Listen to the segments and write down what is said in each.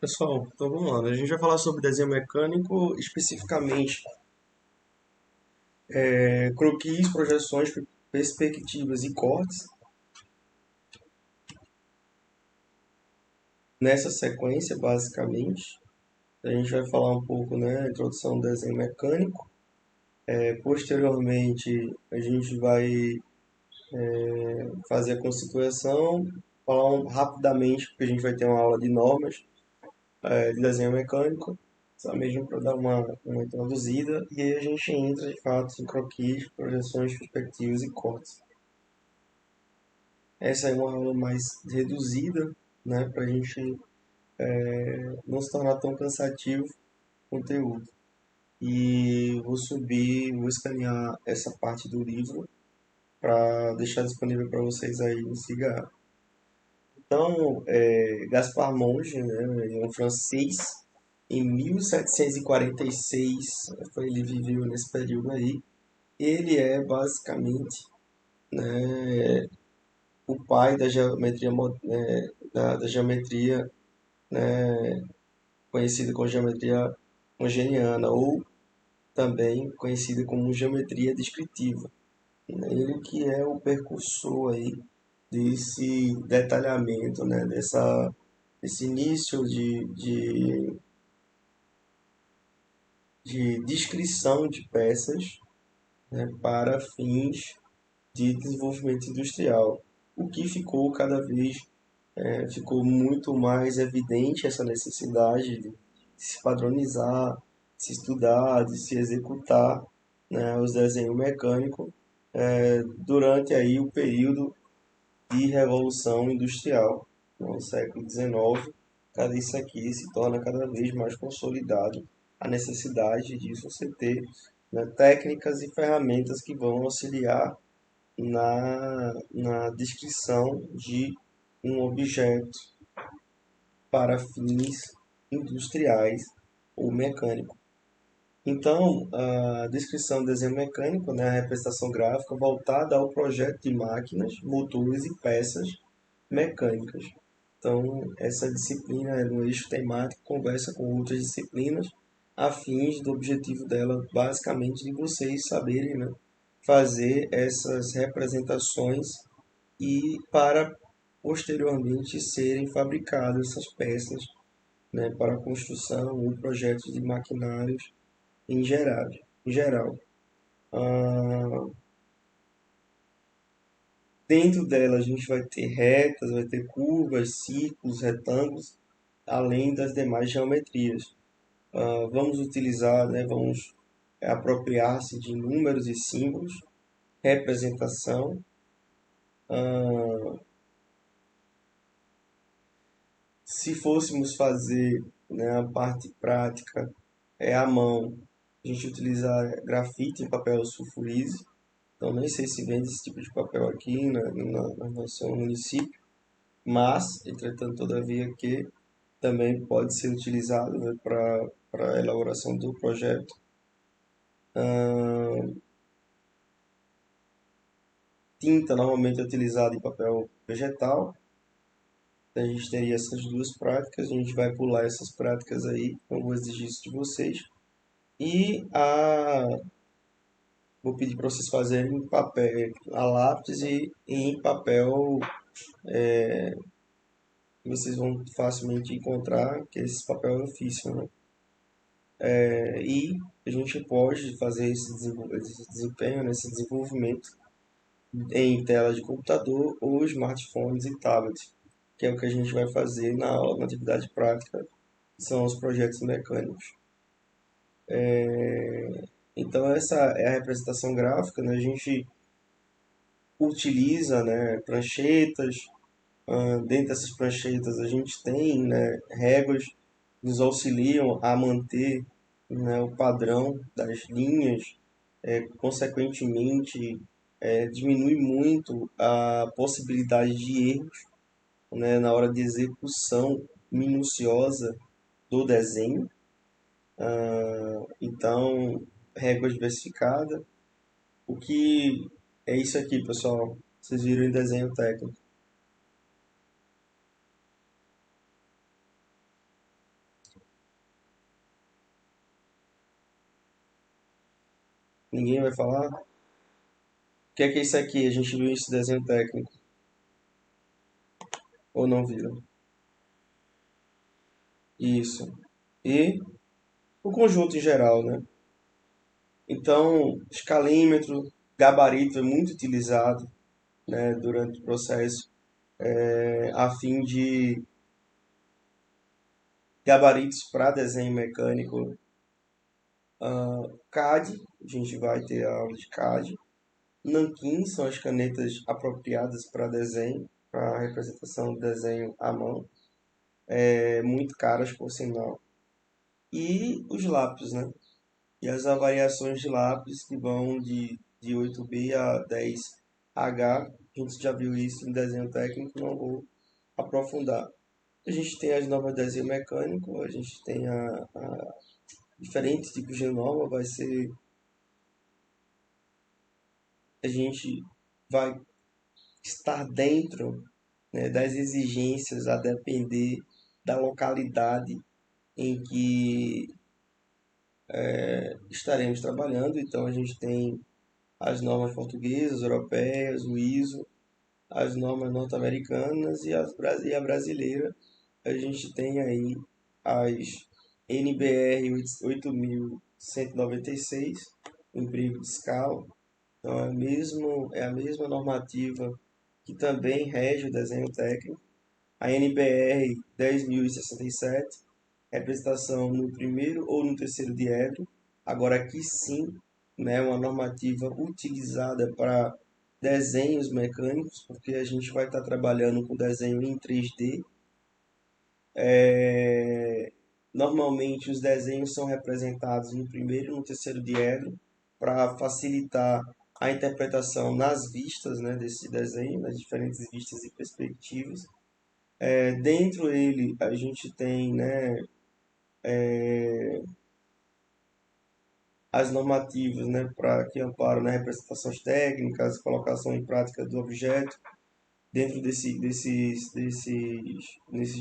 Pessoal, então vamos lá, né? A gente vai falar sobre desenho mecânico, especificamente croquis, projeções, perspectivas e cortes. Nessa sequência, basicamente, a gente vai falar um pouco, né, introdução do desenho mecânico. Posteriormente, a gente vai fazer a constituição, falar rapidamente, porque a gente vai ter uma aula de normas de desenho mecânico, só mesmo para dar uma introduzida, e aí a gente entra de fato em croquis, projeções, perspectivas e cortes. Essa é uma aula mais reduzida, né, para a gente não se tornar tão cansativo o conteúdo. E vou subir, vou escanear essa parte do livro para deixar disponível para vocês aí no Cigarro. Então, Gaspar Monge, né, ele é um francês, em 1746, ele viveu nesse período aí. Ele é basicamente, né, o pai da geometria, da geometria, né, conhecida como geometria hungariana ou também conhecida como geometria descritiva. Ele que é o precursor aí desse detalhamento, né, desse início de descrição de peças, né, para fins de desenvolvimento industrial, o que ficou cada vez ficou muito mais evidente essa necessidade de se padronizar, de se estudar, de se executar, né, os desenhos mecânicos durante aí o período de revolução industrial, no século XIX. Cada isso aqui se torna cada vez mais consolidado a necessidade de você ter, né, técnicas e ferramentas que vão auxiliar na descrição de um objeto para fins industriais ou mecânicos. Então, a descrição do desenho mecânico, né, a representação gráfica voltada ao projeto de máquinas, motores e peças mecânicas. Então, essa disciplina no eixo temático conversa com outras disciplinas a fins do objetivo dela, basicamente, de vocês saberem, né, fazer essas representações e para posteriormente serem fabricadas essas peças, né, para a construção ou projetos de maquinários em geral. Em geral. Ah, Dentro dela a gente vai ter retas, vai ter curvas, círculos, retângulos, além das demais geometrias. Vamos utilizar, né, vamos apropriar-se de números e símbolos, representação. Ah, Se fôssemos fazer, né, a parte prática à mão, a gente utilizar grafite em papel sulfurise. Então, nem sei se vende esse tipo de papel aqui no nosso município, mas, entretanto, todavia, que também pode ser utilizado, né, para a elaboração do projeto. Ahn, Tinta normalmente é utilizada em papel vegetal. Então, a gente teria essas duas práticas, a gente vai pular essas práticas aí, não vou exigir isso de vocês. E vou pedir para vocês fazerem em papel, a lápis e em papel que vocês vão facilmente encontrar, que esse papel é ofício, né? E a gente pode fazer esse desempenho, né, esse desenvolvimento em tela de computador ou smartphones e tablets, que é o que a gente vai fazer na aula, na atividade prática, que são os projetos mecânicos. Então essa é a representação gráfica, né? A gente utiliza, né, pranchetas. Dentro dessas pranchetas a gente tem, né, réguas que nos auxiliam a manter, né, o padrão das linhas, consequentemente diminui muito a possibilidade de erros, né, na hora de execução minuciosa do desenho. Então, régua diversificada. O que é isso aqui, pessoal? Vocês viram em desenho técnico. Ninguém vai falar? O que é isso aqui? A gente viu esse desenho técnico, ou não viram? Isso. E o conjunto em geral, né? Então, escalímetro, gabarito é muito utilizado, né, durante o processo, a fim de gabaritos para desenho mecânico. CAD, a gente vai ter a aula de CAD. Nanquim são as canetas apropriadas para desenho, para representação do desenho à mão, muito caras por sinal. E os lápis, né? E as avaliações de lápis que vão de 8B a 10H. A gente já viu isso em desenho técnico, não vou aprofundar. A gente tem as normas de desenho mecânico, a gente tem diferentes tipos de norma, vai ser, a gente vai estar dentro, né, das exigências a depender da localidade em que estaremos trabalhando. Então a gente tem as normas portuguesas, europeias, o ISO, as normas norte-americanas e a brasileira. A gente tem aí as NBR 8196, emprego de escala. Então é a mesma normativa que também rege o desenho técnico. A NBR 10.067, representação no primeiro ou no terceiro diedro. Agora aqui sim, né, uma normativa utilizada para desenhos mecânicos, porque a gente vai estar trabalhando com desenho em 3D. Normalmente os desenhos são representados no primeiro e no terceiro diedro para facilitar a interpretação nas vistas, né, desse desenho, nas diferentes vistas e perspectivas. Dentro dele a gente tem, né, as normativas, né, para que amparam, né, representações técnicas, colocação em prática do objeto dentro nesses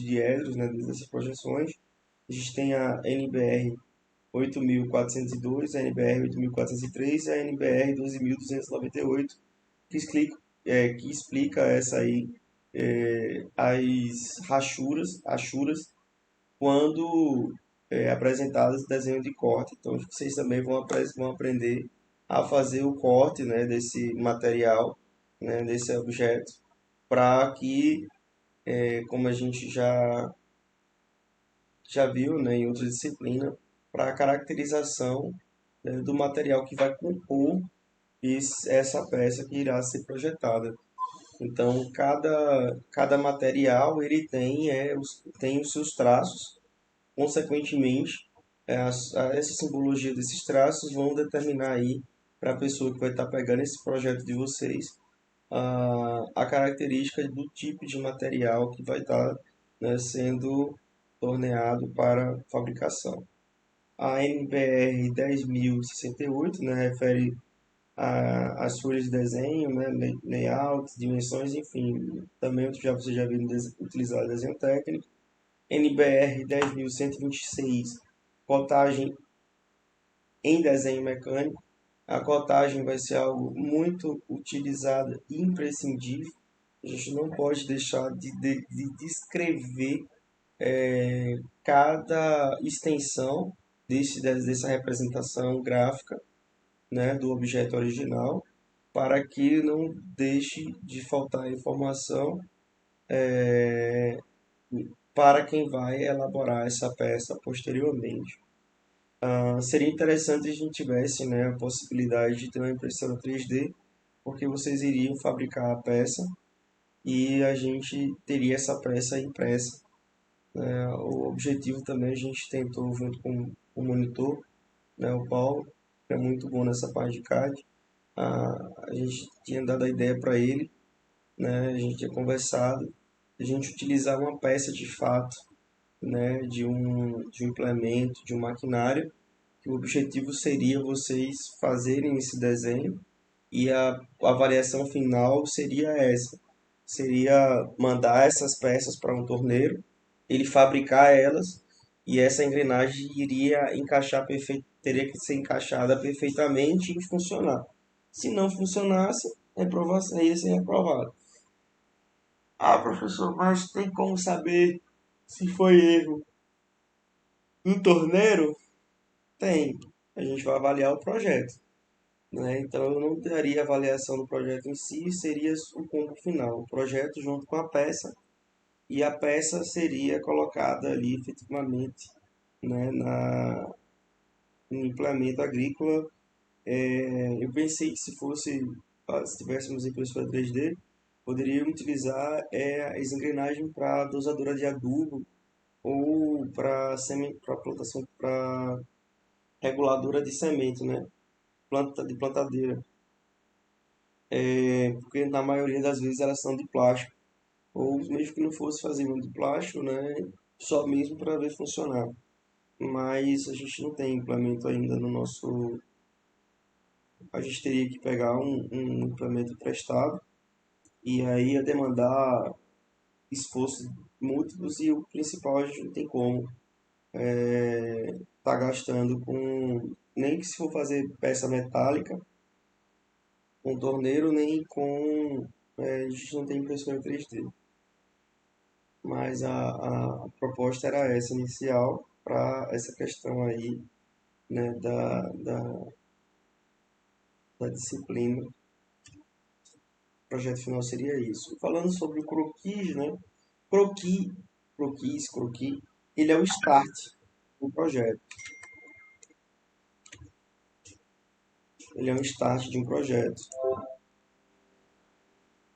diedros, né, dessas projeções. A gente tem a NBR 8.402, a NBR 8.403 e a NBR 12.298, que explica essa aí, as rachuras, quando apresentadas no desenho de corte. Então, vocês também vão aprender a fazer o corte, né, desse material, né, desse objeto, para que, como a gente já viu, né, em outra disciplina, para a caracterização, né, do material que vai compor essa peça que irá ser projetada. Então, cada material ele tem os seus traços. Consequentemente, essa simbologia desses traços vão determinar aí para a pessoa que vai estar pegando esse projeto de vocês a característica do tipo de material que vai estar, né, sendo torneado para fabricação. A NBR 10.068, né, refere às folhas de desenho, né, layout, dimensões, enfim. Também você já viu utilizar desenho técnico. NBR 10.126, cotagem em desenho mecânico. A cotagem vai ser algo muito utilizado e imprescindível. A gente não pode deixar de descrever cada extensão dessa representação gráfica, né, do objeto original, para que não deixe de faltar informação para quem vai elaborar essa peça posteriormente. Seria interessante se a gente tivesse, né, a possibilidade de ter uma impressora 3D, porque vocês iriam fabricar a peça e a gente teria essa peça impressa. O objetivo também a gente tentou junto com o monitor, né, o Paulo, que é muito bom nessa parte de CAD. A gente tinha dado a ideia para ele, né, a gente tinha conversado, a gente utilizar uma peça de fato, né, de um implemento, de um maquinário, que o objetivo seria vocês fazerem esse desenho e a avaliação final seria essa. Seria mandar essas peças para um torneiro, ele fabricar elas e essa engrenagem iria encaixar teria que ser encaixada perfeitamente e funcionar. Se não funcionasse, reprovação, ia ser reprovado. Ah, professor, mas tem como saber se foi erro no torneiro? Tem. A gente vai avaliar o projeto, né? Então eu não daria avaliação do projeto em si, seria o ponto final, o projeto junto com a peça, e a peça seria colocada ali efetivamente, né, no implemento agrícola. Eu pensei que se tivéssemos impressora 3D, poderíamos utilizar as engrenagens para dosadora de adubo ou para plantação, para reguladora de semente, né? De plantadeira. Porque na maioria das vezes elas são de plástico. Ou mesmo que não fosse fazer uma de plástico, né? Só mesmo para ver funcionar. Mas a gente não tem implemento ainda no nosso. A gente teria que pegar um implemento emprestado e aí ia demandar esforços múltiplos e o principal a gente não tem como tá gastando com. Nem que se for fazer peça metálica, com torneiro, nem com. A gente não tem impressora 3D. Mas a proposta era essa inicial para essa questão aí, né, da disciplina. O projeto final seria isso. Falando sobre o croquis, né? Croquis, croquis, ele é o start do projeto. Ele é um start de um projeto.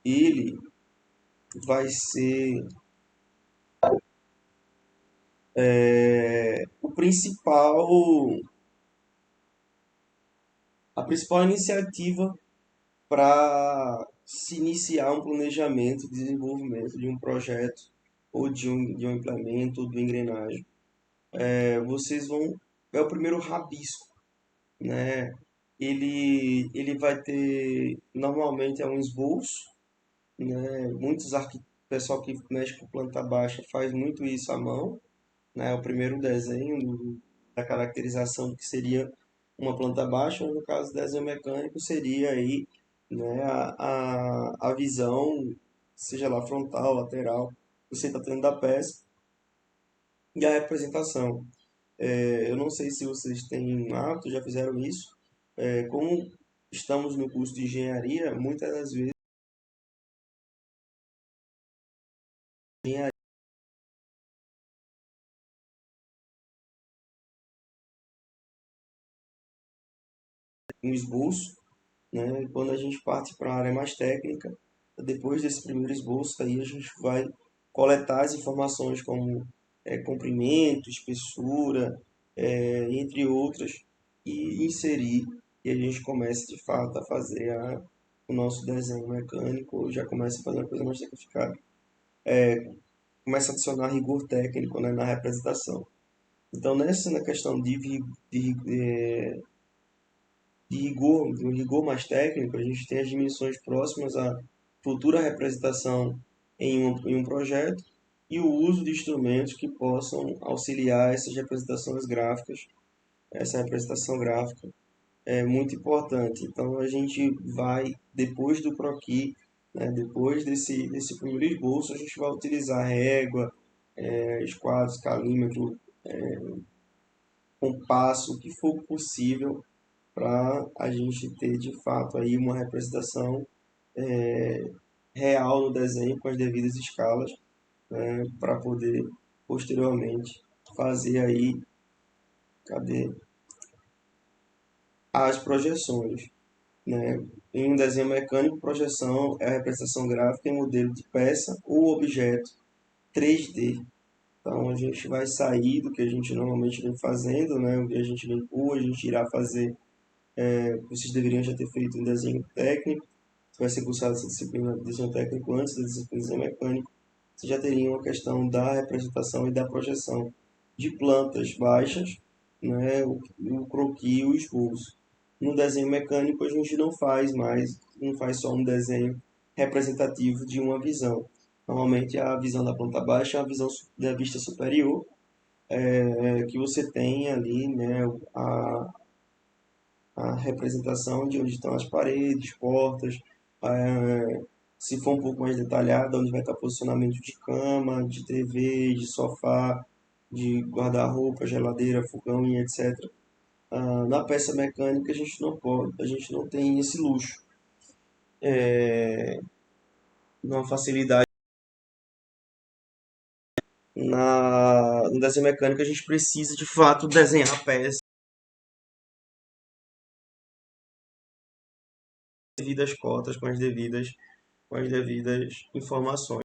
Ele vai ser o principal, a principal iniciativa para se iniciar um planejamento de desenvolvimento de um projeto ou de um implemento ou de uma engrenagem. Vocês vão. É o primeiro rabisco, né? Ele vai ter. Normalmente é um esboço, né? Pessoal que mexe com planta baixa faz muito isso à mão, né? O primeiro desenho da caracterização do que seria uma planta baixa, no caso, do desenho mecânico seria aí, né, a visão, seja lá frontal, lateral, que você está tendo da peça, e a representação. Eu não sei se vocês têm hábito, já fizeram isso. Como estamos no curso de engenharia, muitas das vezes um esboço, né? Quando a gente parte para a área mais técnica, depois desse primeiro esboço, aí a gente vai coletar as informações como comprimento, espessura, entre outras, e inserir, e a gente começa de fato a fazer o nosso desenho mecânico, já começa a fazer uma coisa mais tecnificada. Começa a adicionar rigor técnico, né, na representação. Então, na questão de um rigor mais técnico, a gente tem as dimensões próximas à futura representação em um projeto e o uso de instrumentos que possam auxiliar essas representações gráficas. Essa representação gráfica é muito importante. Então, a gente vai, depois do croquis, né, depois desse primeiro esboço, a gente vai utilizar régua, esquadros, calímetro, compasso, o que for possível para a gente ter de fato aí uma representação real no desenho com as devidas escalas, né, para poder posteriormente fazer aí, cadê, as projeções, né? Em um desenho mecânico, projeção é a representação gráfica em modelo de peça ou objeto 3D. Então a gente vai sair do que a gente normalmente vem fazendo, né? O que a gente vem a gente irá fazer, vocês deveriam já ter feito um desenho técnico, vai ser cursado essa disciplina de desenho técnico antes da disciplina de desenho mecânico. Vocês já teriam a questão da representação e da projeção de plantas baixas, né? O croquis e o esboço. No desenho mecânico a gente não faz mais, não faz só um desenho representativo de uma visão. Normalmente a visão da planta baixa é a visão da vista superior, que você tem ali, né, a representação de onde estão as paredes, portas, se for um pouco mais detalhado, onde vai estar posicionamento de cama, de TV, de sofá, de guarda-roupa, geladeira, fogão e etc. Na peça mecânica a gente não pode, a gente não tem esse luxo. Uma facilidade no desenho mecânico a gente precisa de fato desenhar a peça com as devidas cotas, com as devidas informações,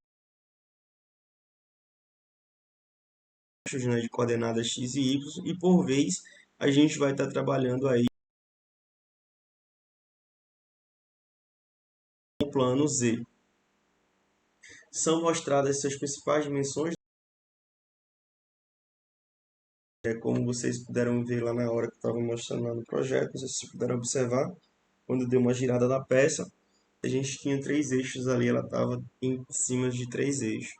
né, de coordenadas x e y, e por vez a gente vai estar trabalhando aí com o plano Z. São mostradas essas principais dimensões, como vocês puderam ver lá na hora que eu estava mostrando lá no projeto, não sei se vocês puderam observar, quando deu uma girada na peça, a gente tinha três eixos ali, ela estava em cima de três eixos.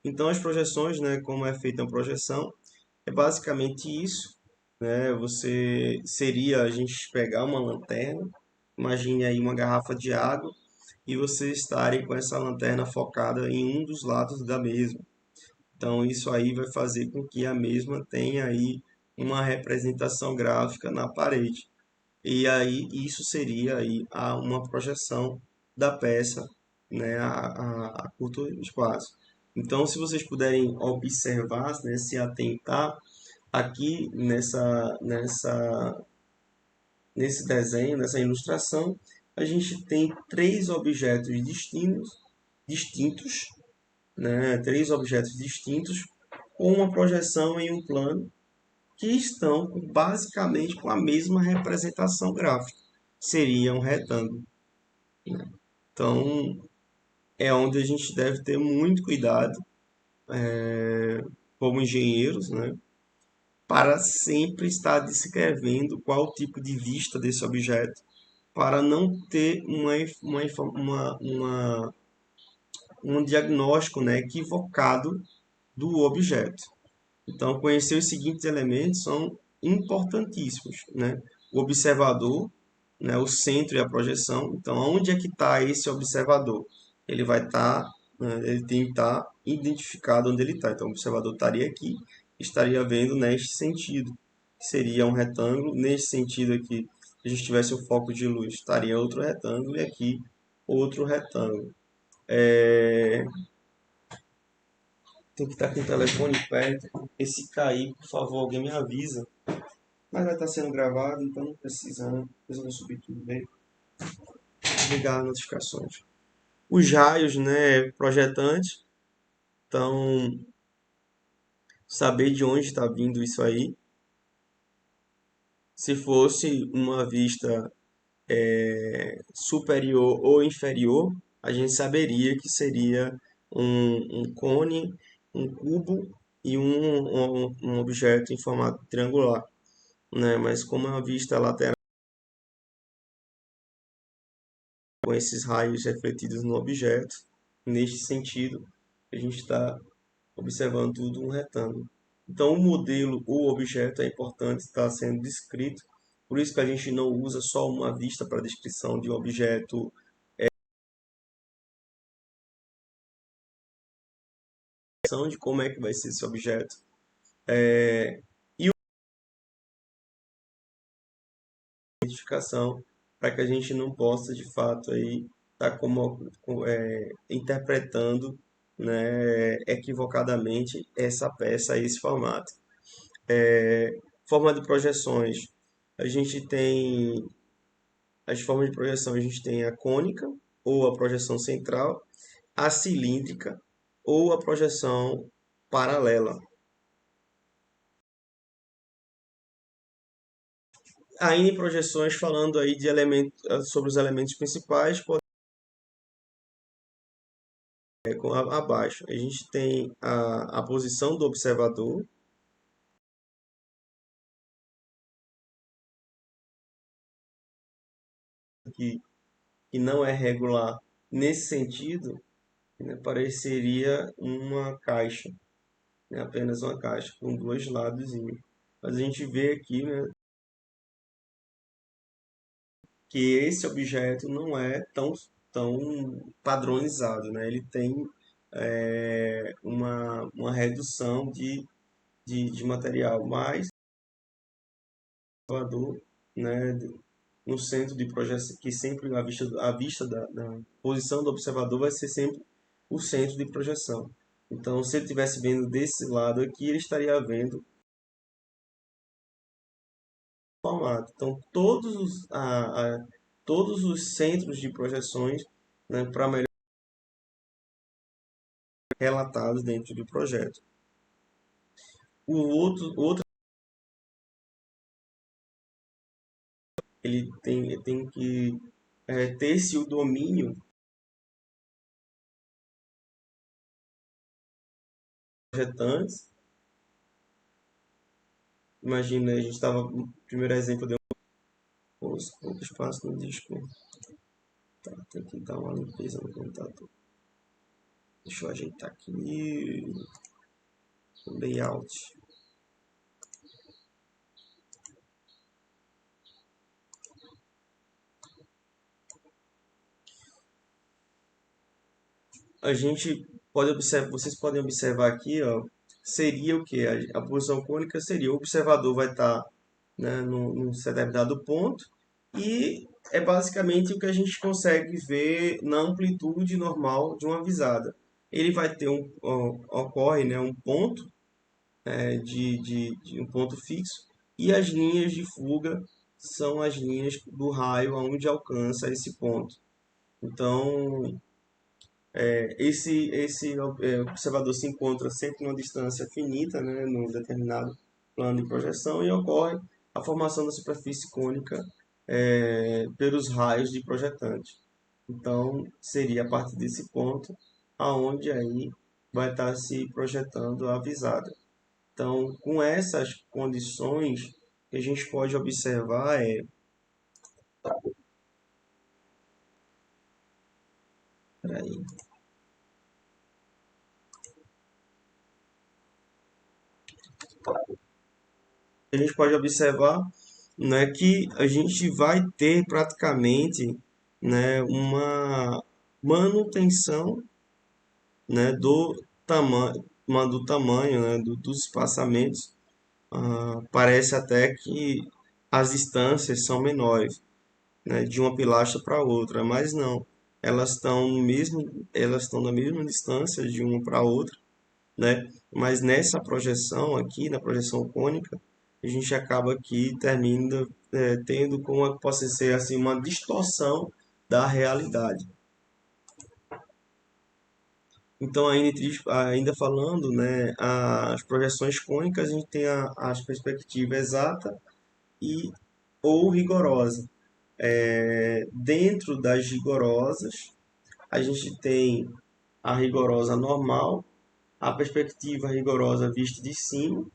Então as projeções, né, como é feita a projeção, é basicamente isso, né? Você seria a gente pegar uma lanterna, imagine aí uma garrafa de água e você estarem com essa lanterna focada em um dos lados da mesma. Então isso aí vai fazer com que a mesma tenha aí uma representação gráfica na parede. E aí isso seria aí uma projeção da peça, né, a curto espaço. Então, se vocês puderem observar, né, se atentar aqui nesse desenho, nessa ilustração, a gente tem três objetos distintos, né, três objetos distintos com uma projeção em um plano que estão basicamente com a mesma representação gráfica. Seria um retângulo. Então, é onde a gente deve ter muito cuidado, como engenheiros, né, para sempre estar descrevendo qual o tipo de vista desse objeto, para não ter um diagnóstico, né, equivocado do objeto. Então, conhecer os seguintes elementos são importantíssimos, né? O observador, né, o centro e a projeção. Então, onde é que está esse observador? Ele vai estar, né, ele tem que estar identificado onde ele está. Então, o observador estaria aqui, estaria vendo neste sentido. Seria um retângulo. Neste sentido aqui, se a gente tivesse o foco de luz, estaria outro retângulo e aqui outro retângulo. Tem que estar com o telefone perto. E se cair, por favor, alguém me avisa. Mas vai estar sendo gravado, então não precisa, né? Depois eu vou subir tudo bem. Ligar as notificações. Os raios, né, projetantes. Então, saber de onde está vindo isso aí. Se fosse uma vista superior ou inferior, a gente saberia que seria um cone, um cubo e um objeto em formato triangular, né? Mas como é uma vista lateral com esses raios refletidos no objeto, neste sentido, a gente está observando tudo um retângulo. Então, o modelo ou objeto é importante estar sendo descrito, por isso que a gente não usa só uma vista para descrição de um objeto, de como é que vai ser esse objeto. E a identificação para que a gente não possa, de fato, aí estar interpretando, né, equivocadamente essa peça, esse formato. Forma de projeções. A gente tem as formas de projeção, a gente tem a cônica ou a projeção central, a cilíndrica ou a projeção paralela. Ainda em projeções, falando aí de sobre os elementos principais, abaixo. A gente tem a posição do observador, que, que não é regular nesse sentido, né, pareceria uma caixa. é apenas uma caixa com dois lados. Mas a gente vê aqui, né, que esse objeto não é tão padronizado, né? Ele tem uma redução de material, mas o observador, né, no centro de projeção, que sempre a vista da posição do observador vai ser sempre o centro de projeção. Então, se ele estivesse vendo desse lado aqui, ele estaria vendo o formato. Então, todos os centros de projeções, né, para melhor relatados dentro do projeto. O outro ele tem que ter esse o domínio projetantes. Imagina, a gente estava, no primeiro exemplo, deu pouco espaço no disco. Tá, tem que dar uma limpeza no computador. Deixa eu ajeitar aqui o layout. A gente pode observar, vocês podem observar aqui, ó, seria o que? A posição cônica seria o observador vai estar, né, num determinado ponto e é basicamente o que a gente consegue ver na amplitude normal de uma visada. Ele vai ter ocorre, né, um ponto de um ponto fixo e as linhas de fuga são as linhas do raio aonde alcança esse ponto. Então, esse observador se encontra sempre numa distância finita, né, num determinado plano de projeção, e ocorre a formação da superfície cônica pelos raios de projetante. Então, seria a partir desse ponto aonde aí vai estar se projetando a visada. Então, com essas condições, que a gente pode observar peraí, a gente pode observar, né, que a gente vai ter praticamente, né, uma manutenção, né, do tamanho, né, dos espaçamentos. Parece até que as distâncias são menores, né, de uma pilastra para outra, mas não. Elas estão na mesma distância de uma para outra, né? Mas nessa projeção aqui, na projeção cônica, a gente acaba aqui termina tendo como é que possa ser assim uma distorção da realidade. Então, ainda falando, né, as projeções cônicas, a gente tem as perspectivas exata e ou rigorosa. Dentro das rigorosas, a gente tem a rigorosa normal, a perspectiva rigorosa vista de cima,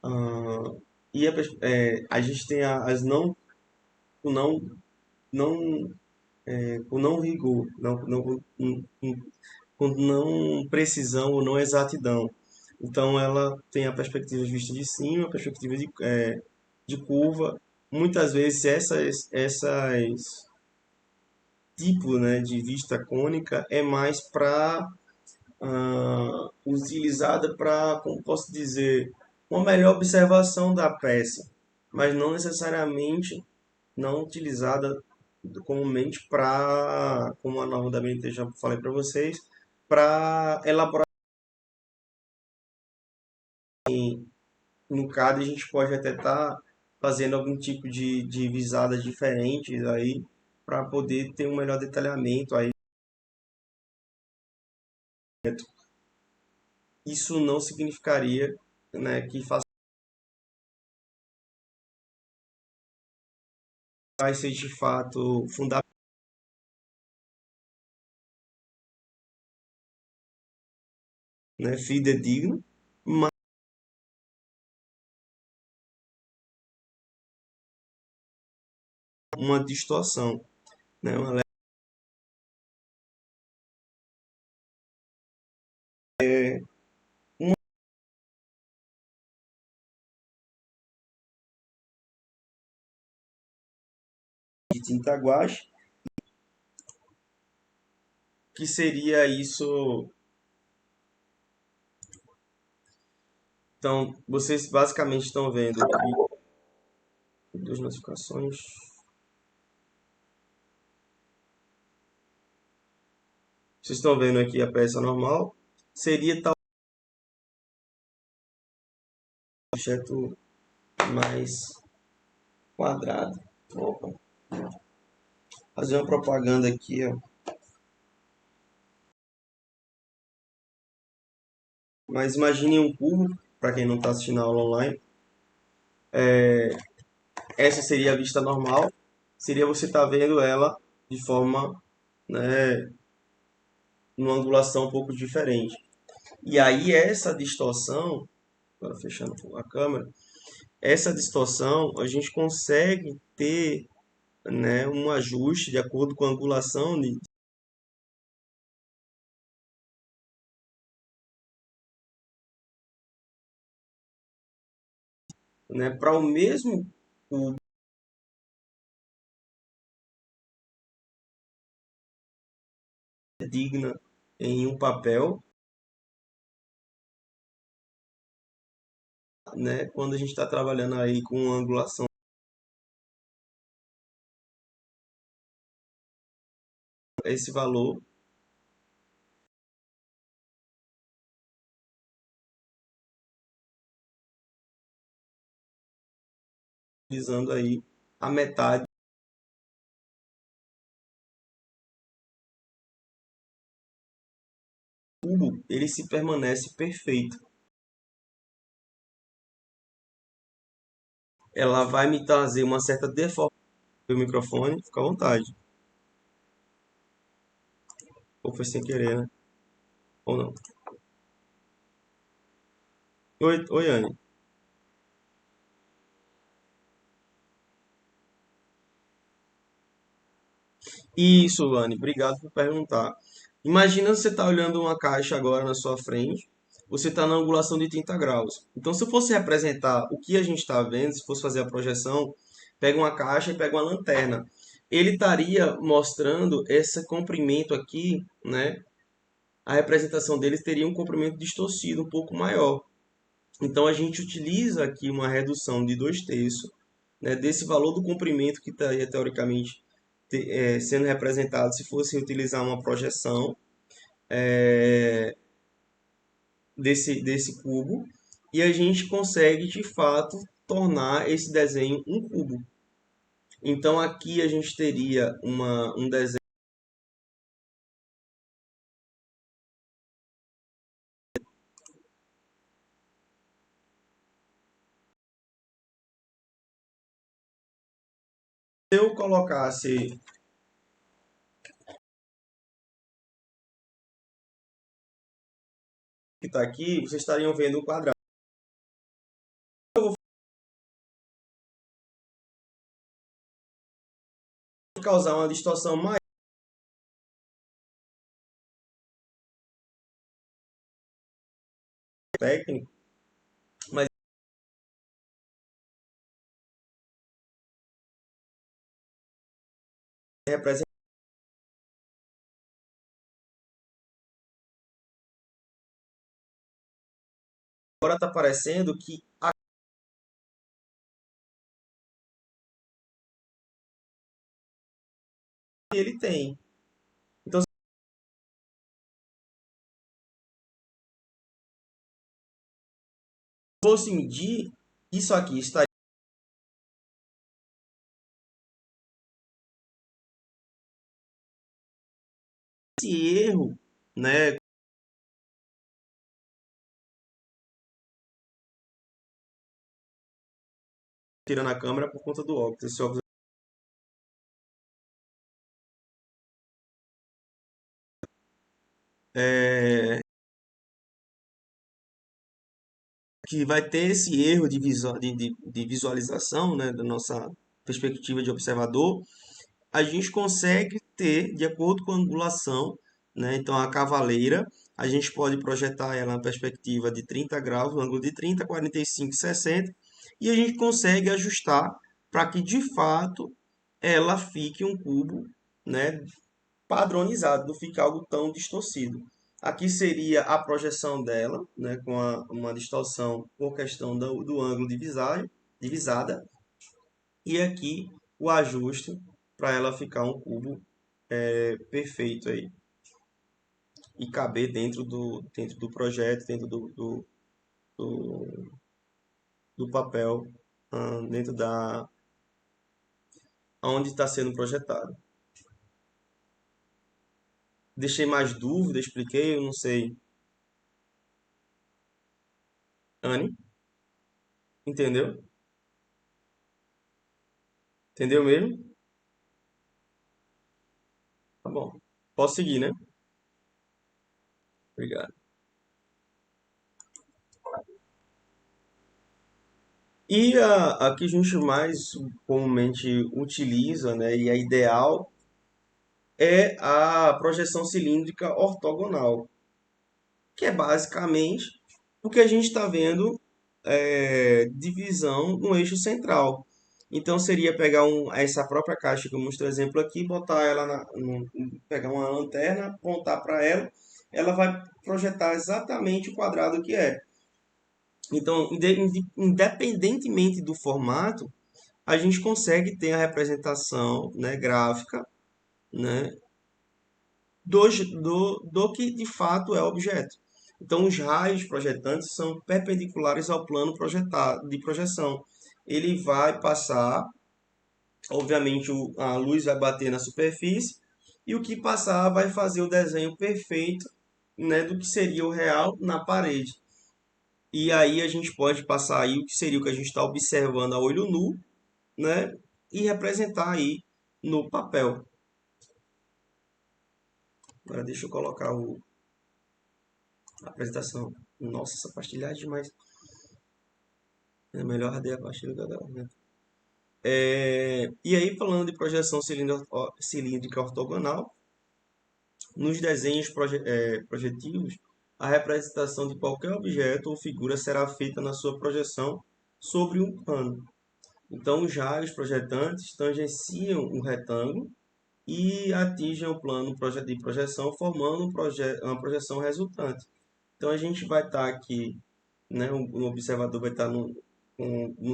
a gente tem as não, o não, o não rigor, com não precisão ou não exatidão. Então, ela tem a perspectiva vista de cima, a perspectiva de curva. Muitas vezes, essas tipo, né, de vista cônica é mais para utilizada para, como posso dizer, uma melhor observação da peça, mas não necessariamente não utilizada comumente para, como a norma da BNT já falei para vocês, para elaborar. No CAD a gente pode até estar fazendo algum tipo de visadas diferentes aí para poder ter um melhor detalhamento aí. Isso não significaria, né, que vai ser de fato fundamental, né, fidedigno, mas uma distorção, né, uma de tinta guache, que seria isso. Então, vocês basicamente estão vendo aqui duas notificações. Vocês estão vendo aqui a peça normal. Seria tal objeto mais quadrado. Opa. Fazer uma propaganda aqui, ó. Mas imagine um cubo, para quem não está assistindo a aula online. Essa seria a vista normal. Seria você estar vendo ela de forma, né, numa angulação um pouco diferente. E aí essa distorção, agora fechando a câmera, essa distorção a gente consegue ter, né, um ajuste de acordo com a angulação né, para o mesmo cubo digna em um papel, né, quando a gente está trabalhando aí com angulação. Esse valor utilizando aí a metade do cubo, ele se permanece perfeito. Ela vai me trazer uma certa deformação do microfone, fica à vontade. Ou foi sem querer, né? Ou não. Oi, oi, Anne. Isso, Lani, obrigado por perguntar. Imagina você está olhando uma caixa agora na sua frente, você está na angulação de 30 graus. Então, se eu fosse representar o que a gente está vendo, se fosse fazer a projeção, pega uma caixa e pega uma lanterna. Ele estaria mostrando esse comprimento aqui, né? A representação deles teria um comprimento distorcido um pouco maior. Então, a gente utiliza aqui uma redução de 2/3, né, desse valor do comprimento que estaria teoricamente sendo representado se fosse utilizar uma projeção desse cubo, e a gente consegue de fato tornar esse desenho um cubo. Então aqui a gente teria um desenho se eu colocasse que está aqui, vocês estariam vendo o quadrado. Eu vou causar uma distorção mais técnica, mas representa agora está parecendo que ele tem. Então, se fosse medir, isso aqui estaria esse erro, né, tirando a câmera por conta do óculos. Esse óculos é, que vai ter esse erro de visualização, né, da nossa perspectiva de observador, a gente consegue ter, de acordo com a angulação, né, então a cavaleira, a gente pode projetar ela na perspectiva de 30 graus, no ângulo de 30, 45, 60, e a gente consegue ajustar para que, de fato, ela fique um cubo, né, padronizado, não fica algo tão distorcido. Aqui seria a projeção dela, né, com uma distorção por questão do ângulo divisada, e aqui o ajuste para ela ficar um cubo perfeito aí e caber dentro do projeto, dentro do, do papel, dentro da onde está sendo projetado. Deixei mais dúvida, expliquei, eu não sei. Anne, entendeu? Entendeu mesmo? Tá bom. Posso seguir, né? Obrigado. E a que a gente mais comumente utiliza, né, e é ideal, é a projeção cilíndrica ortogonal, que é basicamente o que a gente está vendo divisão no eixo central. Então seria pegar essa própria caixa que eu mostrei exemplo aqui, botar ela pegar uma lanterna, apontar para ela, ela vai projetar exatamente o quadrado que é. Então, independentemente do formato, a gente consegue ter a representação, né, gráfica, né, do que de fato é o objeto. Então, os raios projetantes são perpendiculares ao plano projetado, de projeção. Ele vai passar, obviamente, a luz vai bater na superfície, e o que passar vai fazer o desenho perfeito, né, do que seria o real na parede. E aí a gente pode passar aí o que seria o que a gente está observando a olho nu, né, e representar aí no papel. Agora deixa eu colocar a apresentação. Nossa, essa pastilha é demais. É melhor arder a pastilha da garganta. E aí, falando de projeção cilíndrica ortogonal, nos desenhos projetivos, a representação de qualquer objeto ou figura será feita na sua projeção sobre um plano. Então, os raios projetantes tangenciam um retângulo e atingem o plano de projeção, formando uma projeção resultante. Então, a gente vai estar aqui, né, o observador vai estar no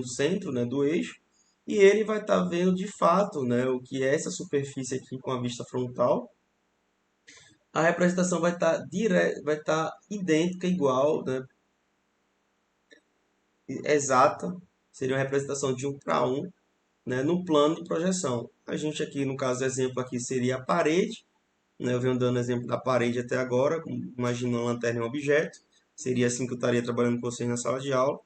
centro, né, do eixo, e ele vai estar vendo de fato, né, o que é essa superfície aqui com a vista frontal. A representação vai estar idêntica, igual, né, exata, seria uma representação de 1 para 1, né, no plano de projeção. A gente aqui, no caso, o exemplo aqui seria a parede, né, eu venho dando exemplo da parede até agora, imaginando uma lanterna em um objeto, seria assim que eu estaria trabalhando com vocês na sala de aula.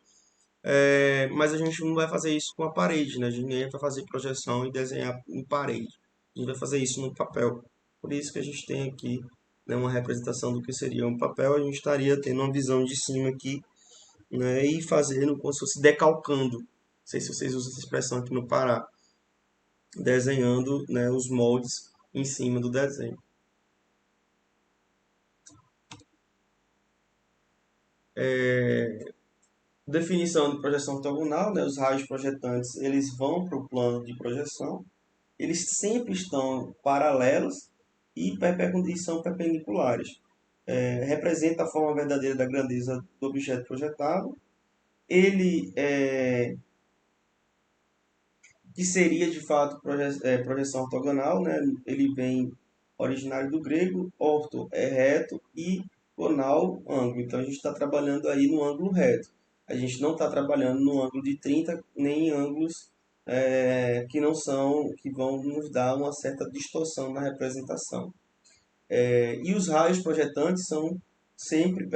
Mas a gente não vai fazer isso com a parede, né? A gente nem vai fazer projeção e desenhar em parede. A gente vai fazer isso no papel. Por isso que a gente tem aqui, né, uma representação do que seria um papel. A gente estaria tendo uma visão de cima aqui, né, e fazendo como se fosse decalcando. Não sei se vocês usam essa expressão aqui no Pará. Desenhando, né, os moldes em cima do desenho. Definição de projeção ortogonal, né? Os raios projetantes eles vão para o plano de projeção, eles sempre estão paralelos e são perpendiculares. Representa a forma verdadeira da grandeza do objeto projetado. Ele que seria de fato projeção ortogonal, né? Ele vem originário do grego, orto é reto e gonal ângulo. Então a gente está trabalhando aí no ângulo reto. A gente não está trabalhando no ângulo de 30 nem em ângulos que não são, que vão nos dar uma certa distorção na representação. E os raios projetantes sempre,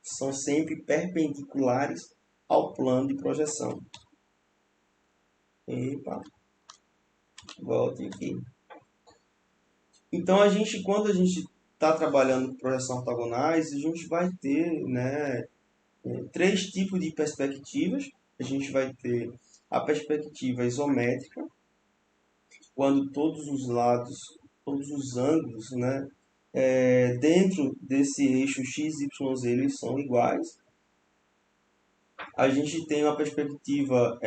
são sempre perpendiculares ao plano de projeção. Epa, volte aqui. Então, quando a gente está trabalhando com projeção ortogonais, a gente vai ter, né, 3 tipos de perspectivas. A gente vai ter a perspectiva isométrica, quando todos os lados, todos os ângulos, né, dentro desse eixo x, y, z, eles são iguais. A gente tem uma perspectiva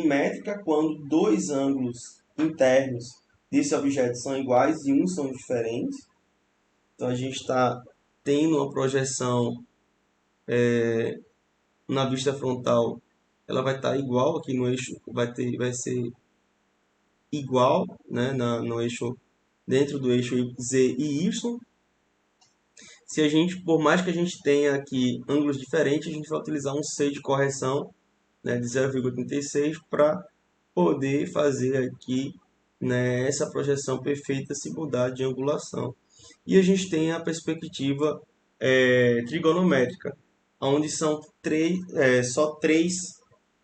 dimétrica quando dois ângulos internos desse objeto são iguais e são diferentes. Então a gente está tendo uma projeção na vista frontal, ela vai estar igual aqui no eixo, vai ser igual, né, no eixo, dentro do eixo Z e Y. Se a gente, por mais que a gente tenha aqui ângulos diferentes, a gente vai utilizar um C de correção, né, de 0,36 para poder fazer aqui, né, essa projeção perfeita se mudar de angulação. E a gente tem a perspectiva trigonométrica, onde são só três,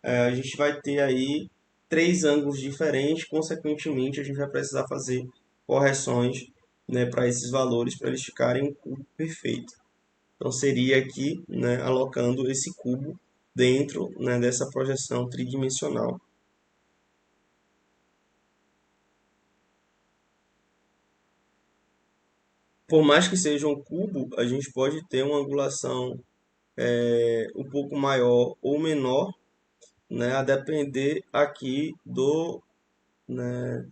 a gente vai ter aí três ângulos diferentes, consequentemente a gente vai precisar fazer correções, né, para esses valores, para eles ficarem um cubo perfeito. Então seria aqui, né, alocando esse cubo dentro, né, dessa projeção tridimensional. Por mais que seja um cubo, a gente pode ter uma angulação um pouco maior ou menor, né, a depender aqui né,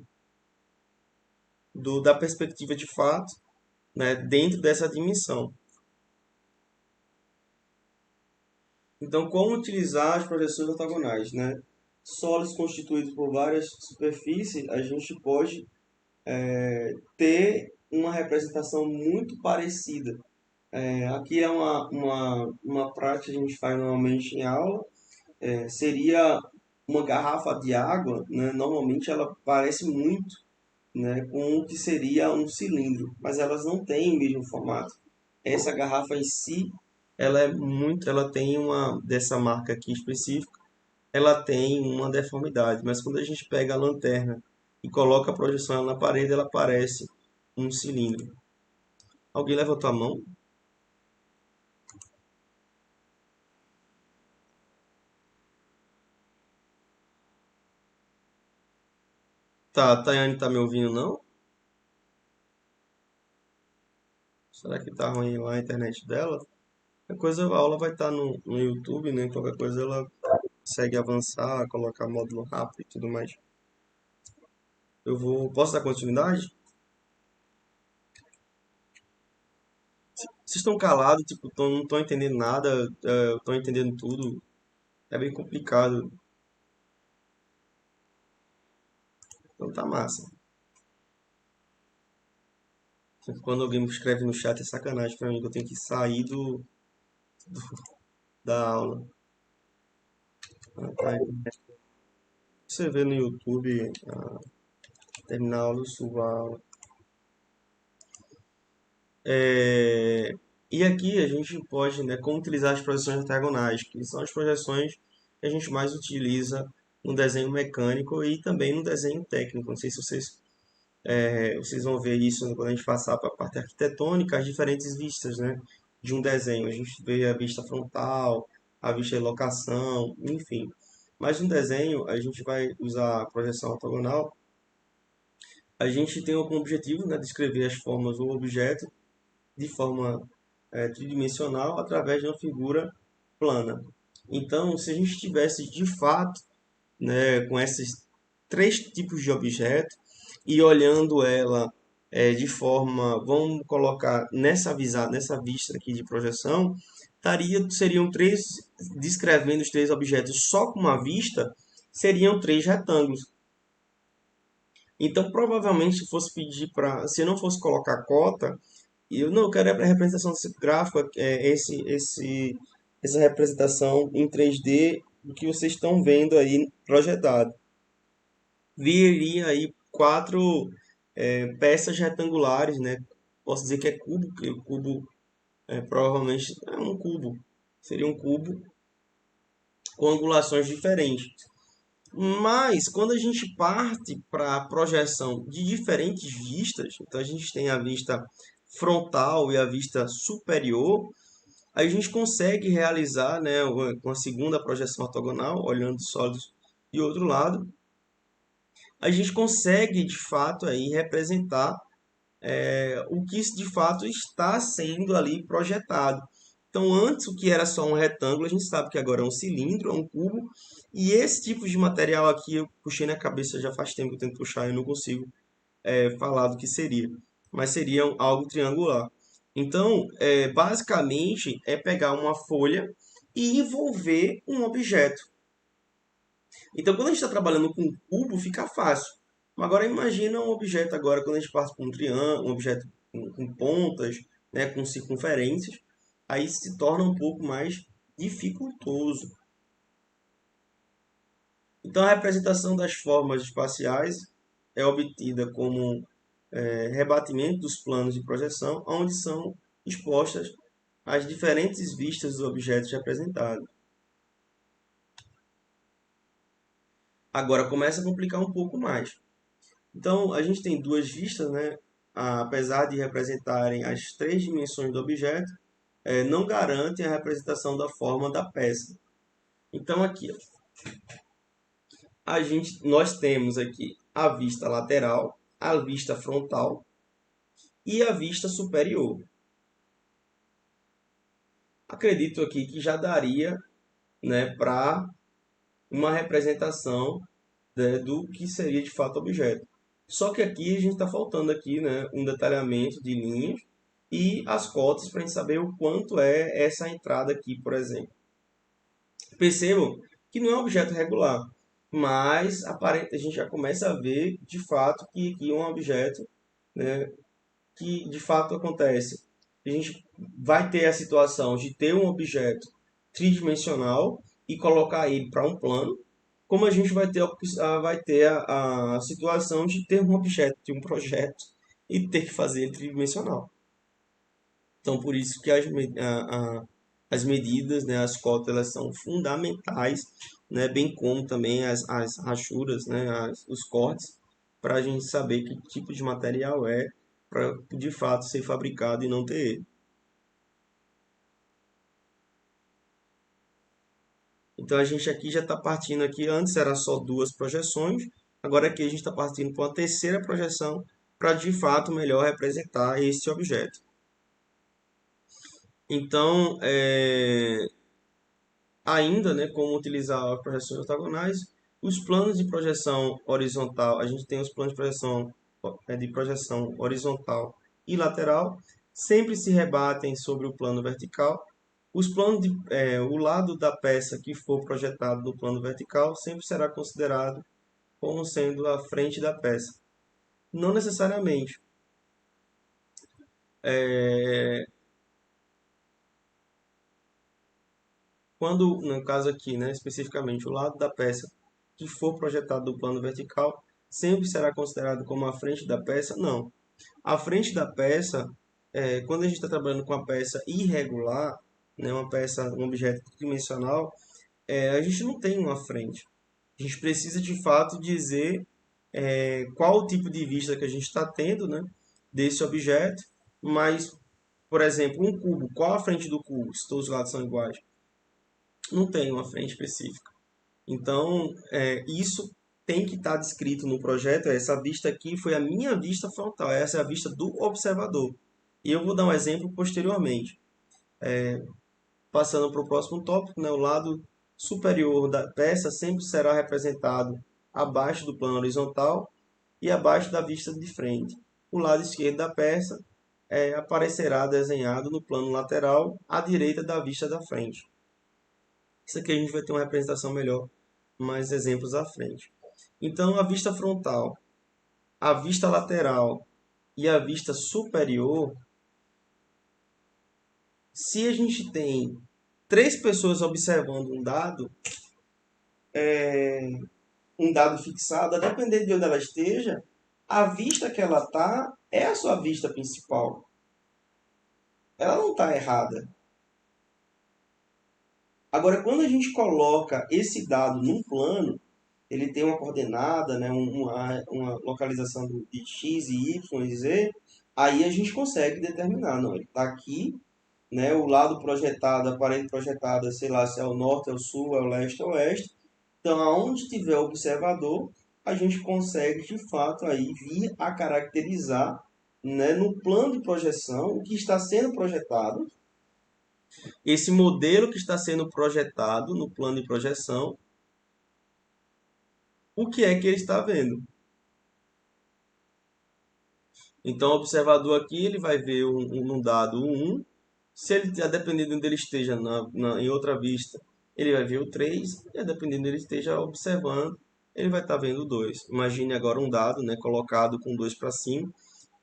da perspectiva de fato, né, dentro dessa dimensão. Então, como utilizar as projeções ortogonais, né? Sólidos constituídos por várias superfícies, a gente pode ter uma representação muito parecida. Aqui é uma prática que a gente faz normalmente em aula, seria uma garrafa de água, né? Normalmente ela parece muito, né, com o que seria um cilindro, mas elas não têm o mesmo formato. Essa garrafa em si, ela tem uma dessa marca aqui específica, ela tem uma deformidade, mas quando a gente pega a lanterna e coloca a projeção na parede, ela parece um cilindro. Alguém levantou a mão? Tá, a Tayane tá me ouvindo não? Será que tá ruim lá a internet dela? Qualquer coisa, a aula vai estar no YouTube, né? Qualquer coisa ela consegue avançar, colocar módulo rápido e tudo mais. Posso dar continuidade? Vocês estão calados, tipo, não estão entendendo nada, estão entendendo tudo. É bem complicado. Então tá massa. Quando alguém me escreve no chat é sacanagem pra mim, que eu tenho que sair da aula. Ah, tá aí. Você vê no YouTube, terminar a aula, eu subo a aula. É, E aqui a gente pode, né, como utilizar as projeções ortogonais, que são as projeções que a gente mais utiliza no desenho mecânico e também no desenho técnico. Não sei se vocês vão ver isso quando a gente passar para a parte arquitetônica, as diferentes vistas, né, de um desenho. A gente vê a vista frontal, a vista de locação, enfim. Mas no desenho, a gente vai usar a projeção ortogonal. A gente tem como objetivo, né, descrever as formas do objeto de forma tridimensional através de uma figura plana. Então, se a gente tivesse de fato, né, com esses três tipos de objeto e olhando ela de forma, vamos colocar nessa vista aqui de projeção, seriam três, descrevendo os três objetos só com uma vista, seriam três retângulos. Então, provavelmente, se eu não fosse colocar cota, eu não quero a representação desse gráfico, essa representação em 3D do que vocês estão vendo aí projetado. Viria aí quatro peças retangulares, né? Posso dizer que é cubo, porque o cubo provavelmente é um cubo. Seria um cubo com angulações diferentes. Mas quando a gente parte para a projeção de diferentes vistas, então a gente tem a vista frontal e a vista superior, a gente consegue realizar, né, uma segunda projeção ortogonal, olhando sólidos de outro lado, a gente consegue de fato aí representar o que de fato está sendo ali projetado. Então, antes o que era só um retângulo, a gente sabe que agora é um cilindro, é um cubo. E esse tipo de material aqui, eu puxei na cabeça já faz tempo que eu tento puxar e eu não consigo falar do que seria. Mas seria algo triangular. Então, basicamente, é pegar uma folha e envolver um objeto. Então, quando a gente está trabalhando com cubo, fica fácil. Agora, imagina um objeto agora, quando a gente passa por um triângulo, um objeto com pontas, né, com circunferências, aí se torna um pouco mais dificultoso. Então, a representação das formas espaciais é obtida como rebatimento dos planos de projeção, onde são expostas as diferentes vistas dos objetos representados. Agora começa a complicar um pouco mais. Então, a gente tem duas vistas, né? Apesar de representarem as três dimensões do objeto, não garantem a representação da forma da peça. Então, aqui, ó, nós temos aqui a vista lateral, a vista frontal e a vista superior. Acredito aqui que já daria, né, para uma representação, né, do que seria de fato o objeto. Só que aqui a gente está faltando aqui, né, um detalhamento de linhas e as cotas para a gente saber o quanto é essa entrada aqui, por exemplo. Percebam que não é um objeto regular, mas a gente já começa a ver de fato que aqui é um objeto, né, que de fato acontece. A gente vai ter a situação de ter um objeto tridimensional e colocar ele para um plano, como a gente vai ter a situação de ter um objeto, de um projeto, e ter que fazer ele tridimensional. Então, por isso que as medidas, né, as cotas, elas são fundamentais, né, bem como também as rachuras, né, os cortes, para a gente saber que tipo de material é para de fato ser fabricado e não ter erro. Então a gente aqui já está partindo aqui, antes era só duas projeções, agora aqui a gente está partindo para uma terceira projeção para de fato melhor representar esse objeto. Então, ainda, né, como utilizar projeções ortogonais, os planos de projeção horizontal, a gente tem os planos de projeção horizontal e lateral, sempre se rebatem sobre o plano vertical. O lado da peça que for projetado no plano vertical sempre será considerado como sendo a frente da peça. Não necessariamente. É, Quando, no caso aqui, né, especificamente, o lado da peça que for projetado do plano vertical sempre será considerado como a frente da peça? Não. A frente da peça, quando a gente está trabalhando com a peça irregular, né, um objeto tridimensional, a gente não tem uma frente. A gente precisa de fato dizer qual o tipo de vista que a gente está tendo, né, desse objeto, mas, por exemplo, um cubo, qual a frente do cubo, se todos os lados são iguais? Não tem uma frente específica. Então, isso tem que estar descrito no projeto. Essa vista aqui foi a minha vista frontal, essa é a vista do observador. E eu vou dar um exemplo posteriormente. Passando para o próximo tópico, né, o lado superior da peça sempre será representado abaixo do plano horizontal e abaixo da vista de frente. O lado esquerdo da peça aparecerá desenhado no plano lateral à direita da vista da frente. Isso aqui a gente vai ter uma representação melhor, mais exemplos à frente. Então, a vista frontal, a vista lateral e a vista superior, se a gente tem três pessoas observando um dado fixado, a depender de onde ela esteja, a vista que ela está é a sua vista principal. Ela não está errada. Agora, quando a gente coloca esse dado num plano, ele tem uma coordenada, né, uma localização de x, y e z, aí a gente consegue determinar, não, ele está aqui, né, o lado projetado, a parede projetada, sei lá, se é o norte, é o sul, é o leste, é o oeste. Então, aonde tiver observador, a gente consegue, de fato, aí vir a caracterizar, né, no plano de projeção o que está sendo projetado Esse modelo que está sendo projetado no plano de projeção, o que é que ele está vendo? Então, o observador aqui ele vai ver um dado 1. Se ele, a dependendo de onde ele esteja em outra vista, ele vai ver o 3. E a dependendo de onde ele esteja observando, ele vai estar vendo o 2. Imagine agora um dado, né, colocado com 2 para cima.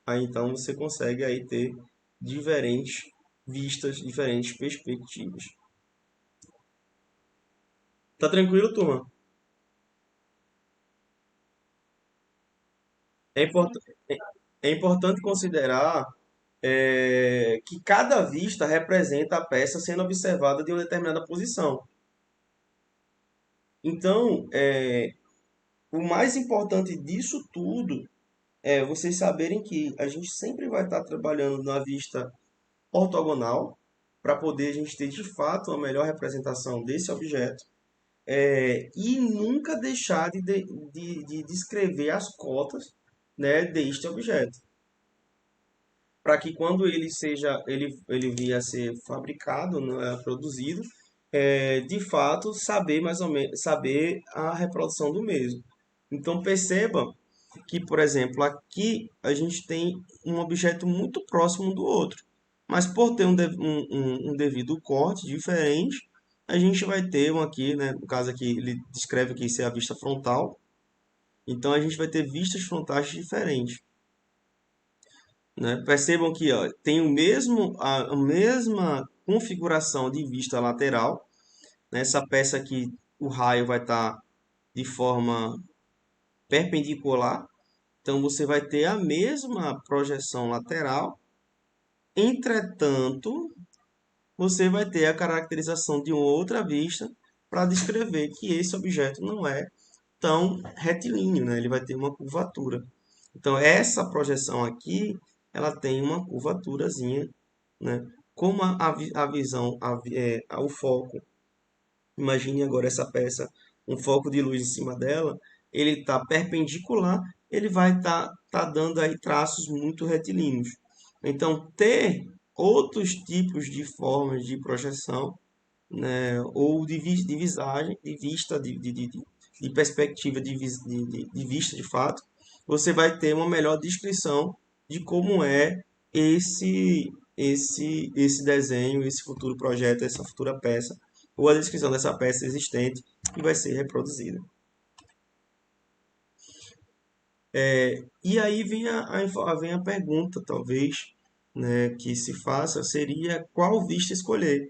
Aí então você consegue aí ter diferentes vistas, diferentes perspectivas. Tá tranquilo, turma? É, é importante considerar que cada vista representa a peça sendo observada de uma determinada posição. Então, o mais importante disso tudo é vocês saberem que a gente sempre vai estar trabalhando na vista ortogonal para poder a gente ter de fato uma melhor representação desse objeto e nunca deixar de descrever as cotas, né, deste objeto, para que quando ele vier a ser fabricado, né, produzido, de fato saber mais ou menos saber a reprodução do mesmo. Então perceba que, por exemplo, aqui a gente tem um objeto muito próximo do outro, mas por ter um devido corte diferente, a gente vai ter um aqui, né? No caso aqui, ele descreve aqui ser a vista frontal, então a gente vai ter vistas frontais diferentes, né? Percebam que ó, tem a mesma configuração de vista lateral. Nessa peça aqui, o raio vai estar de forma perpendicular, então você vai ter a mesma projeção lateral. Entretanto, você vai ter a caracterização de uma outra vista para descrever que esse objeto não é tão retilíneo, né? Ele vai ter uma curvatura. Então, essa projeção aqui, ela tem uma curvaturazinha, né? Como a visão, o foco, imagine agora essa peça, um foco de luz em cima dela, ele está perpendicular, ele vai tá dando aí traços muito retilíneos. Então, ter outros tipos de formas de projeção, né, ou de visagem, de vista, de perspectiva de vista de fato, você vai ter uma melhor descrição de como é esse desenho, esse futuro projeto, essa futura peça, ou a descrição dessa peça existente que vai ser reproduzida. E aí vem a pergunta, talvez, né, que se faça, seria qual vista escolher.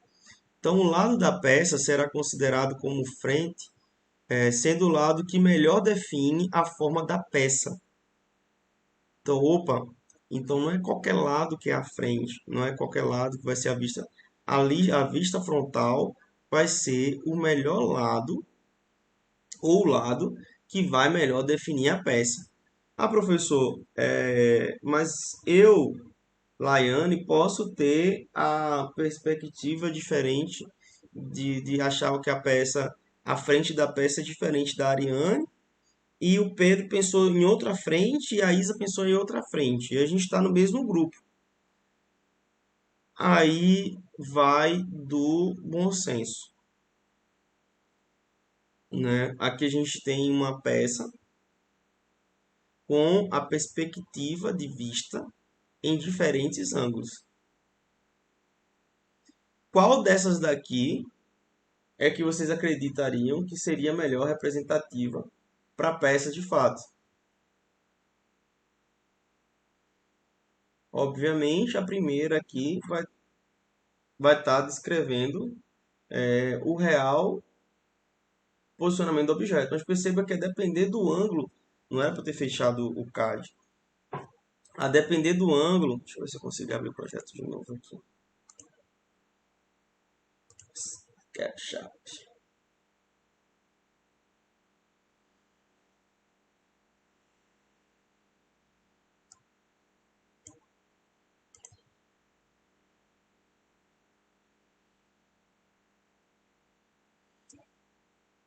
Então, o lado da peça será considerado como frente, sendo o lado que melhor define a forma da peça. Então, opa, então não é qualquer lado que é a frente, não é qualquer lado que vai ser a vista. Ali, a vista frontal vai ser o melhor lado, ou o lado que vai melhor definir a peça. Ah, professor, mas eu, Laiane, posso ter a perspectiva diferente de achar que a frente da peça é diferente da Ariane, e o Pedro pensou em outra frente e a Isa pensou em outra frente. E a gente está no mesmo grupo. Aí vai do bom senso, né? Aqui a gente tem uma peça com a perspectiva de vista em diferentes ângulos. Qual dessas daqui é que vocês acreditariam que seria melhor representativa para a peça de fato? Obviamente, a primeira aqui vai estar descrevendo o real posicionamento do objeto. Mas perceba que a depender do ângulo, não é para ter fechado o CAD. A depender do ângulo, deixa eu ver se eu consigo abrir o projeto de novo aqui. SketchUp.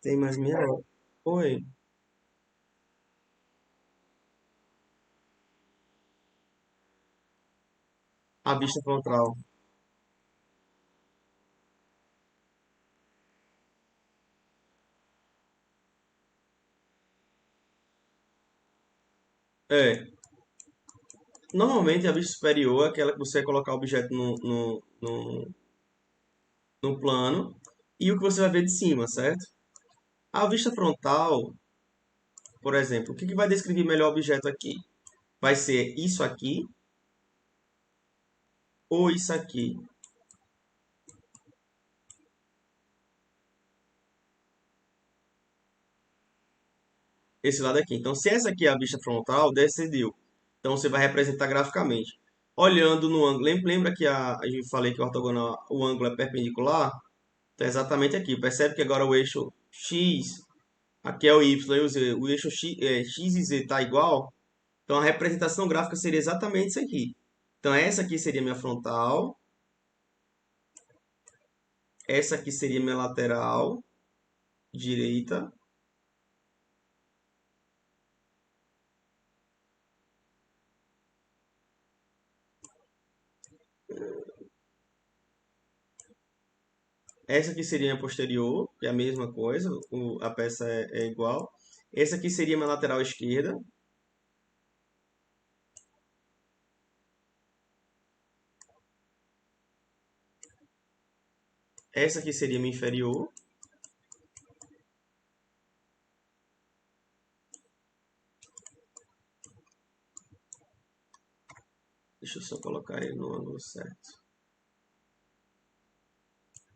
Tem mais meia hora. Oi. A vista frontal. É, normalmente a vista superior é aquela que você vai colocar o objeto no plano e o que você vai ver de cima, certo? A vista frontal, por exemplo, o que vai descrever melhor o objeto aqui? Vai ser isso aqui ou isso aqui? Esse lado aqui. Então, se essa aqui é a vista frontal, decidiu. Então, você vai representar graficamente. Olhando no ângulo. Lembra que a gente falei que o ortogonal, o ângulo é perpendicular? Então, é exatamente aqui. Percebe que agora o eixo X, aqui é o Y e o Z. O eixo X e Z está igual? Então, a representação gráfica seria exatamente isso aqui. Então, essa aqui seria minha frontal. Essa aqui seria minha lateral direita. Essa aqui seria a posterior, que é a mesma coisa, a peça é igual. Essa aqui seria minha lateral esquerda. Essa aqui seria minha inferior. Deixa eu só colocar ele no ângulo certo.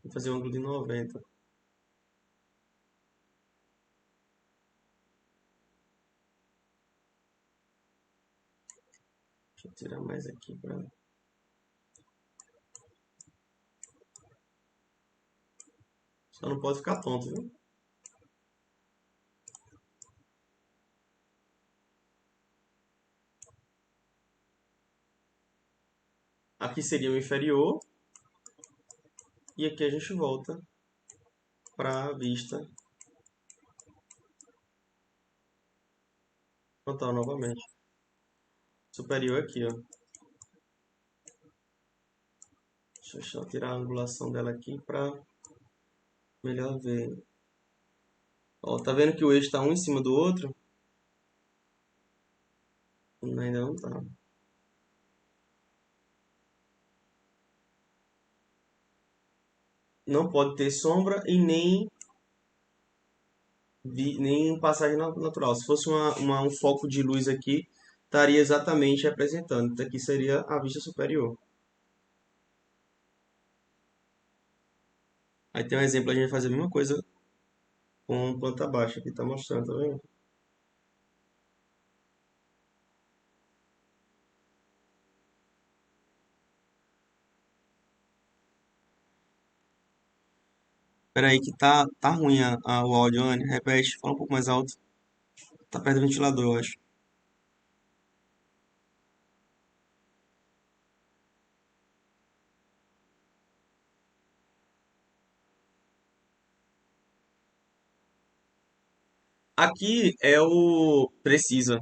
Vou fazer um ângulo de 90. Deixa eu tirar mais aqui para. Só não pode ficar tonto, viu? Aqui seria o inferior. E aqui a gente volta para a vista frontal novamente. Superior aqui, ó. Deixa eu só tirar a angulação dela aqui para melhor ver. Ó, tá vendo que o eixo está um em cima do outro? Ainda não tá. Não pode ter sombra e nem passagem natural. Se fosse um foco de luz aqui, estaria exatamente representando. Isso aqui seria a vista superior. Aí tem um exemplo, a gente vai fazer a mesma coisa com planta baixa. Aqui tá mostrando, tá vendo? Espera aí que tá ruim o áudio, Anne. Repete, fala um pouco mais alto. Tá perto do ventilador, eu acho. Aqui é o precisa.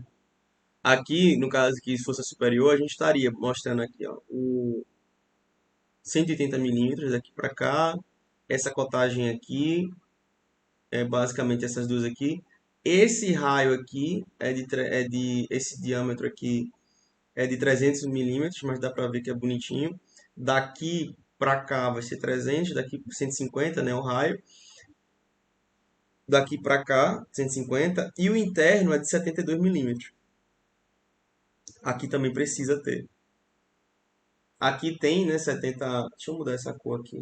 Aqui, no caso que se fosse superior, a gente estaria mostrando aqui, ó, o 180 milímetros daqui para cá, essa cotagem aqui, é basicamente essas duas aqui. Esse raio aqui esse diâmetro aqui é de 300 milímetros, mas dá para ver que é bonitinho. Daqui para cá vai ser 300, daqui para 150, né, o raio. Daqui para cá, 150, e o interno é de 72 milímetros. Aqui também precisa ter. Aqui tem, né, 70. Deixa eu mudar essa cor aqui.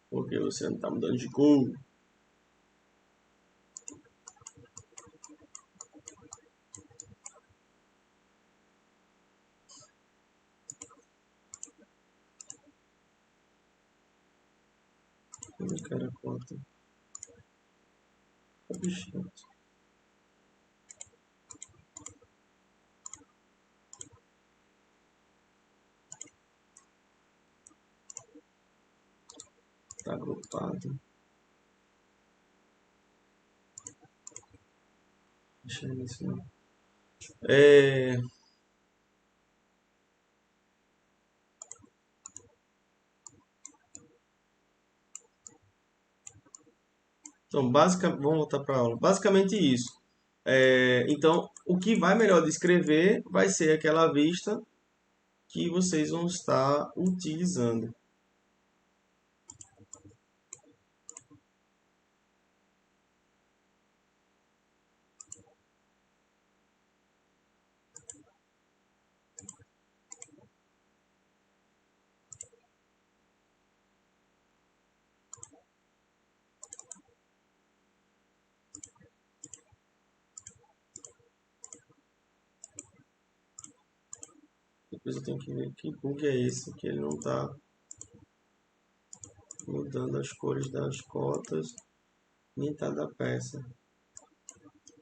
Porque você não tá mudando de cor. Cara, conta. Tá agrupado. mexer nisso, não. É, então, vamos voltar para a aula. Basicamente isso. Então, o que vai melhor descrever vai ser aquela vista que vocês vão estar utilizando. Depois eu tenho que ver que bug é esse, que ele não está mudando as cores das cotas, nem tá da peça.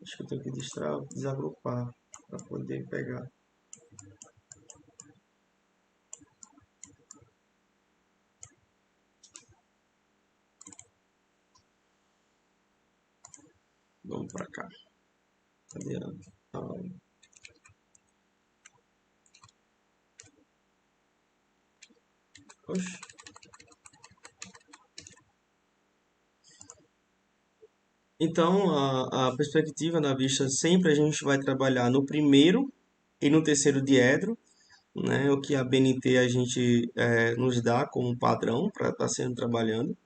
Acho que eu tenho que desagrupar para poder pegar. Vamos para cá. Cadê a aula? Oxe. Então, a perspectiva na vista sempre a gente vai trabalhar no primeiro e no terceiro diedro, né? O que a BNT a gente nos dá como padrão para estar sendo trabalhando.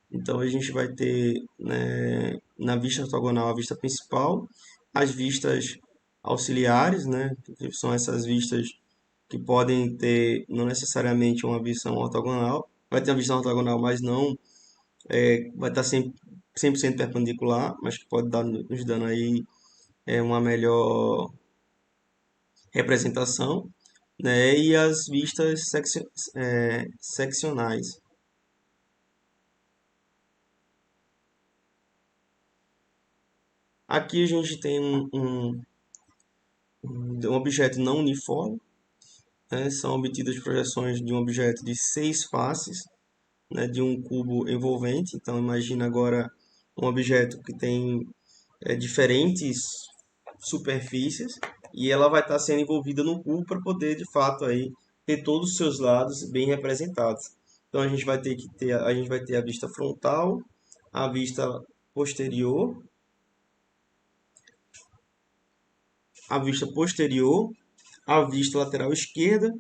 Então, a gente vai ter, né, na vista ortogonal a vista principal, as vistas auxiliares, né? Que são essas vistas que podem ter não necessariamente uma visão ortogonal, vai ter uma visão ortogonal, mas não vai estar sempre 100% perpendicular, mas que pode nos dando aí uma melhor representação, né? E as vistas seccionais. Aqui a gente tem um objeto não uniforme, né? São obtidas projeções de um objeto de 6 faces, né? De um cubo envolvente. Então imagina agora um objeto que tem diferentes superfícies e ela vai estar sendo envolvida no cubo para poder de fato aí ter todos os seus lados bem representados. Então a gente vai ter a vista frontal, a vista posterior, a vista posterior, a vista lateral esquerda,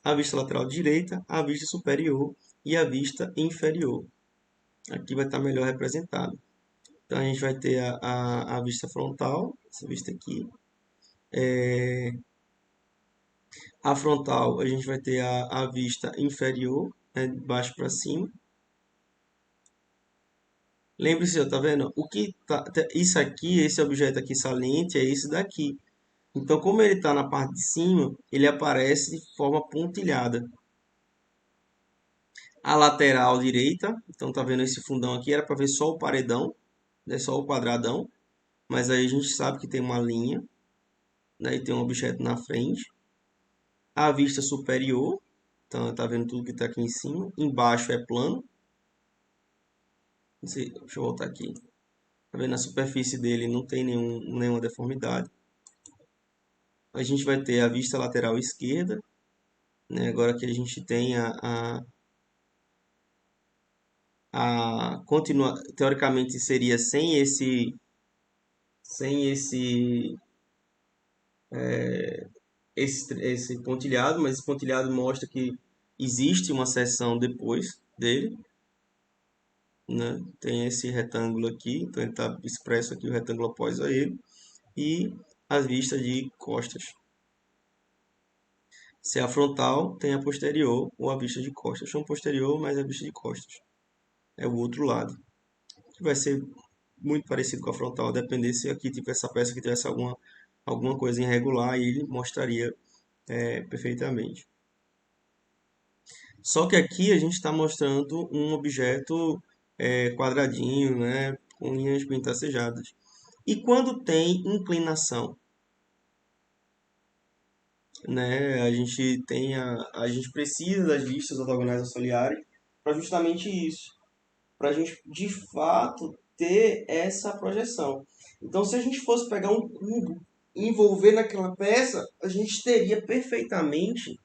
a vista lateral direita, a vista superior e a vista inferior. Aqui vai estar melhor representado. Então a gente vai ter a vista frontal, essa vista aqui. A frontal a gente vai ter a vista inferior, né, de baixo para cima. Lembre-se, tá vendo? Isso aqui, esse objeto aqui saliente é esse daqui. Então, como ele está na parte de cima, ele aparece de forma pontilhada. A lateral direita, então tá vendo esse fundão aqui, era para ver só o paredão, né, só o quadradão, mas aí a gente sabe que tem uma linha, né, e tem um objeto na frente. A vista superior, então tá vendo tudo que está aqui em cima. Embaixo é plano. Não sei, deixa eu voltar aqui. Tá vendo? A superfície dele não tem nenhuma deformidade. A gente vai ter a vista lateral esquerda, né? Agora que a gente tem continua, teoricamente seria sem esse pontilhado, mas esse pontilhado mostra que existe uma seção depois dele, né? Tem esse retângulo aqui, então ele está expresso aqui o retângulo após a ele, e as vistas de costas. Se é a frontal, tem a posterior ou a vista de costas. Chama posterior, mas a vista de costas é o outro lado, que vai ser muito parecido com a frontal, depender se aqui tivesse essa peça que tivesse alguma coisa irregular, e ele mostraria perfeitamente. Só que aqui a gente está mostrando um objeto quadradinho, né, com linhas bem tracejadas. E quando tem inclinação, né, a gente precisa das vistas ortogonais auxiliares para justamente isso, para a gente de fato ter essa projeção. Então, se a gente fosse pegar um cubo e envolver naquela peça, a gente teria perfeitamente,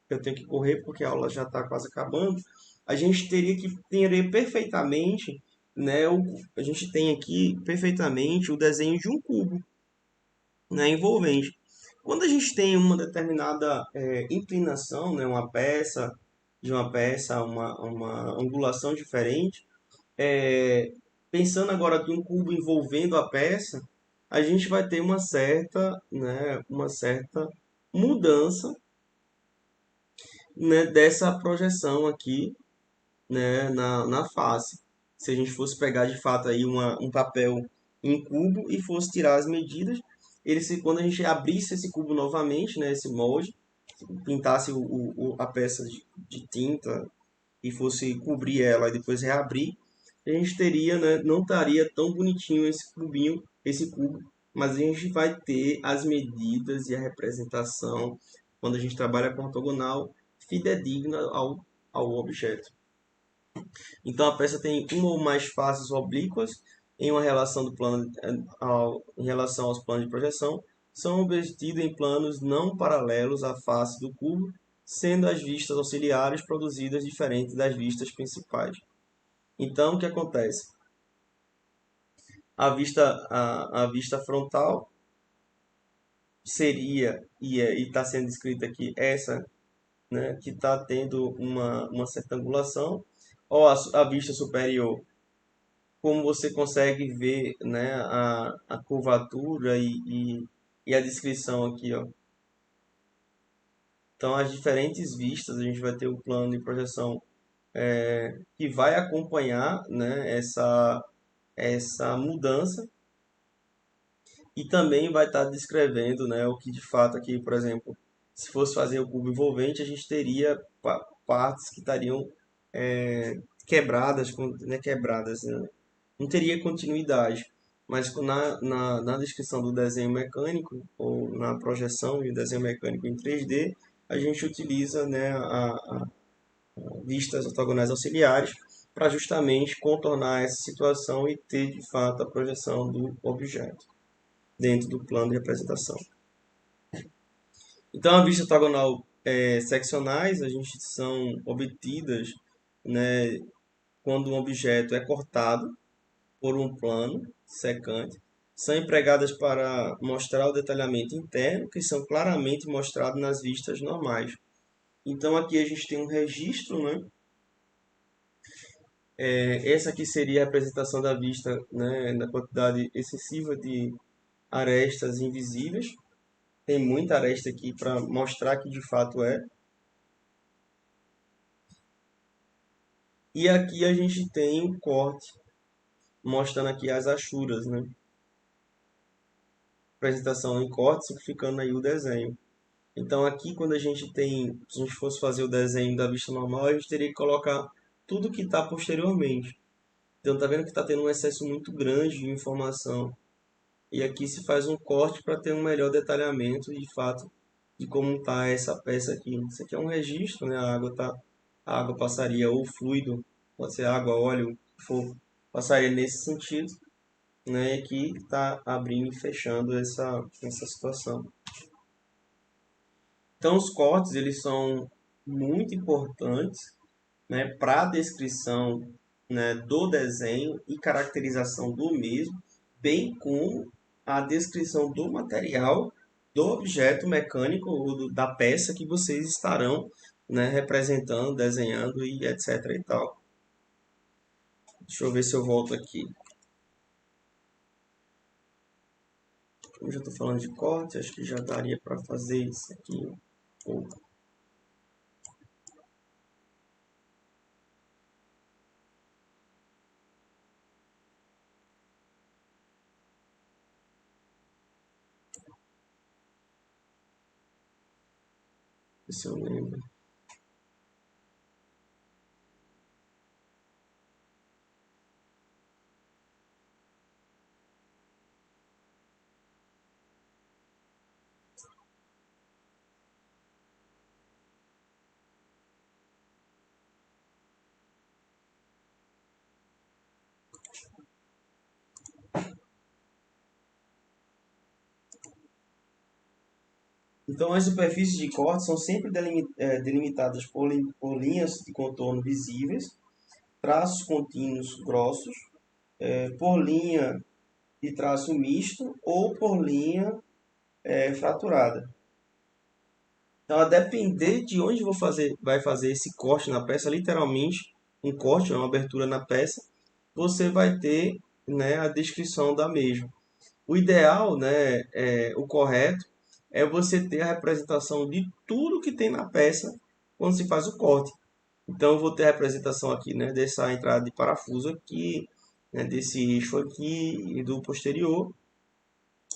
eu tenho que correr porque a aula já está quase acabando, a gente teria perfeitamente, né, a gente tem aqui perfeitamente o desenho de um cubo, né, envolvente. Quando a gente tem uma determinada inclinação, né, uma peça, uma angulação diferente, é, pensando agora de um cubo envolvendo a peça, a gente vai ter uma certa mudança, né, dessa projeção aqui, né, na face. Se a gente fosse pegar de fato aí um papel em cubo e fosse tirar as medidas, quando a gente abrisse esse cubo novamente, né, esse molde, pintasse a peça de tinta e fosse cobrir ela e depois reabrir, a gente teria, né, não estaria tão bonitinho esse cubo, mas a gente vai ter as medidas e a representação, quando a gente trabalha com ortogonal, fidedigna ao objeto. Então a peça tem uma ou mais faces oblíquas em uma relação em relação aos planos de projeção, são obtidos em planos não paralelos à face do cubo, sendo as vistas auxiliares produzidas diferentes das vistas principais. Então, o que acontece? A vista frontal seria, e está sendo descrita aqui, essa, né, que está tendo uma certa angulação, ou a vista superior, como você consegue ver, né, a curvatura e a descrição aqui, ó. Então, as diferentes vistas, a gente vai ter o plano de projeção que vai acompanhar, né, essa mudança e também vai estar descrevendo, né, o que de fato aqui, por exemplo, se fosse fazer o cubo envolvente, a gente teria partes que estariam quebradas, né, quebradas, né? Não teria continuidade. Mas na descrição do desenho mecânico, ou na projeção e desenho mecânico em 3D, a gente utiliza, né, vistas ortogonais auxiliares para justamente contornar essa situação e ter de fato a projeção do objeto dentro do plano de representação. Então, a vista ortogonal seccionais a gente são obtidas, né, quando um objeto é cortado por um plano secante, são empregadas para mostrar o detalhamento interno, que são claramente mostrados nas vistas normais. Então aqui a gente tem um registro, né? Essa aqui seria a representação da vista, né, na quantidade excessiva de arestas invisíveis. Tem muita aresta aqui para mostrar que de fato é. E aqui a gente tem o corte, mostrando aqui as achuras, né? Apresentação em corte, simplificando aí o desenho. Então aqui quando se a gente fosse fazer o desenho da vista normal, a gente teria que colocar tudo que está posteriormente. Então tá vendo que está tendo um excesso muito grande de informação. E aqui se faz um corte para ter um melhor detalhamento de fato de como está essa peça aqui. Isso aqui é um registro, né? A água passaria ou fluido, pode ser água, óleo, o que for, passaria nesse sentido, né? E aqui está abrindo e fechando essa situação. Então os cortes eles são muito importantes, né, para a descrição, né, do desenho e caracterização do mesmo, bem como a descrição do material do objeto mecânico ou da peça que vocês estarão, né, representando, desenhando e etc e tal. Deixa eu ver se eu volto aqui. Como já estou falando de corte, acho que já daria para fazer isso aqui um pouco. Se eu lembro. Então, as superfícies de corte são sempre delimitadas por linhas de contorno visíveis, traços contínuos grossos, por linha de traço misto ou por linha fraturada. Então, a depender de onde vai fazer esse corte na peça, literalmente um corte, uma abertura na peça, você vai ter, né, a descrição da mesma. O ideal, né, o correto, é você ter a representação de tudo que tem na peça quando se faz o corte. Então, eu vou ter a representação aqui, né, dessa entrada de parafuso aqui, né, desse eixo aqui, e do posterior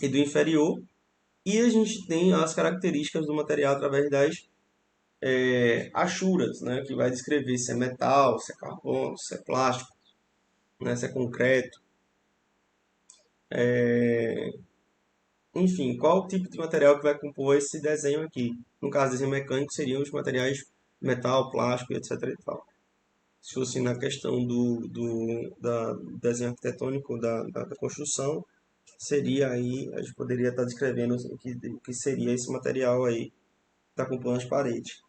e do inferior. E a gente tem as características do material através das achuras, né, que vai descrever se é metal, se é carbono, se é plástico, né, se é concreto. Enfim, qual o tipo de material que vai compor esse desenho aqui? No caso, desenho mecânico seriam os materiais metal, plástico, etc. e tal. Se fosse na questão do desenho arquitetônico da construção, seria aí, a gente poderia estar descrevendo o que seria esse material aí que está compondo as paredes.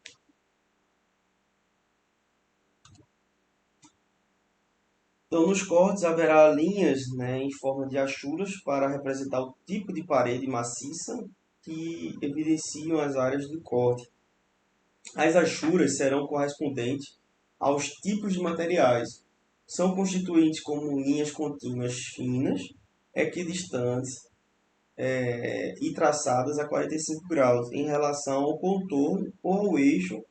Então, nos cortes haverá linhas, né, em forma de achuras para representar o tipo de parede maciça que evidenciam as áreas do corte. As achuras serão correspondentes aos tipos de materiais. São constituintes como linhas contínuas finas, equidistantes e traçadas a 45 graus em relação ao contorno ou ao eixo,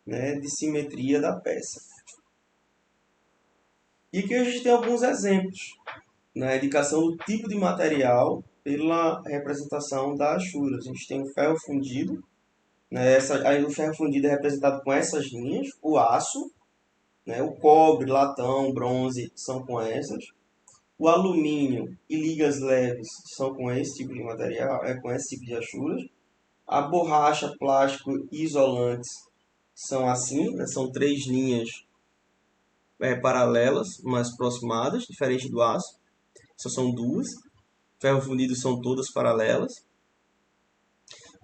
né, de simetria da peça. E aqui a gente tem alguns exemplos na indicação do tipo de material pela representação da achura. A gente tem o ferro fundido, né? Aí o ferro fundido é representado com essas linhas, o aço, né? O cobre, latão, bronze são com essas, o alumínio e ligas leves são com esse tipo de material, com esse tipo de achuras, a borracha, plástico e isolantes são assim, né? São três linhas paralelas, mas aproximadas, diferente do aço, só são duas. Ferro fundido são todas paralelas.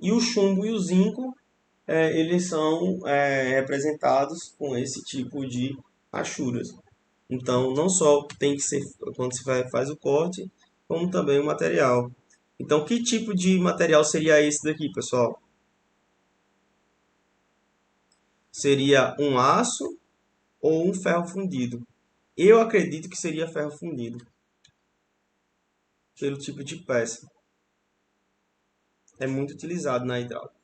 E o chumbo e o zinco, eles são representados com esse tipo de achuras. Então, não só tem que ser quando se faz o corte, como também o material. Então, que tipo de material seria esse daqui, pessoal? Seria um aço ou um ferro fundido? Eu acredito que seria ferro fundido, pelo tipo de peça. É muito utilizado na hidráulica.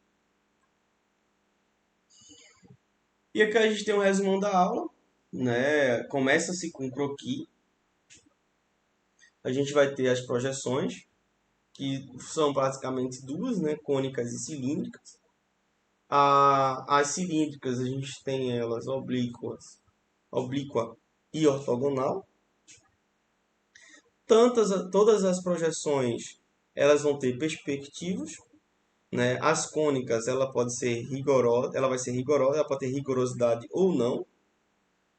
E aqui a gente tem um resumão da aula, né? Começa-se com croquis. A gente vai ter as projeções, que são basicamente duas, né? Cônicas e cilíndricas. As cilíndricas, a gente tem elas oblíqua e ortogonal. Todas as projeções, elas vão ter perspectivas, né? As cônicas, ela pode ser rigorosa, ela vai ser rigorosa, ela pode ter rigorosidade ou não,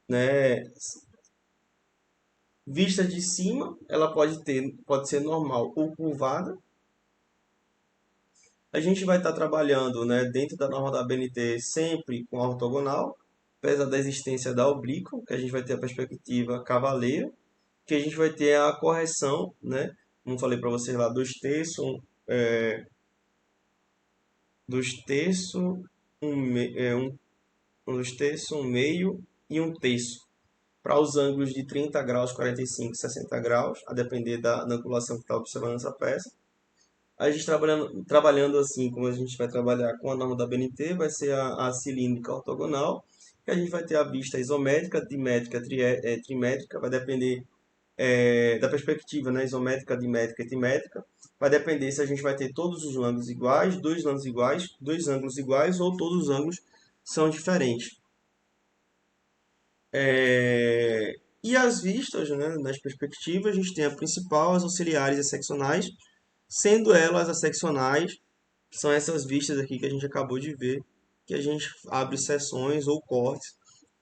né? Vista de cima, ela pode ser normal ou curvada. A gente vai estar trabalhando, né, dentro da norma da BNT sempre com a ortogonal, apesar da existência da oblíqua, que a gente vai ter a perspectiva cavaleira, que a gente vai ter a correção, né, como falei para vocês lá, dos terços, dos terços, um meio e um terço. Para os ângulos de 30 graus, 45, 60 graus, a depender da angulação que está observando essa peça. A gente trabalhando assim, como a gente vai trabalhar com a norma da BNT, vai ser a cilíndrica ortogonal, que a gente vai ter a vista isométrica, dimétrica, trimétrica, vai depender da perspectiva, né, isométrica, dimétrica e trimétrica, vai depender se a gente vai ter todos os ângulos iguais, dois ângulos iguais ou todos os ângulos são diferentes. E as vistas, né, nas perspectivas, a gente tem a principal, as auxiliares e as seccionais, sendo elas as seccionais, são essas vistas aqui que a gente acabou de ver, que a gente abre seções ou cortes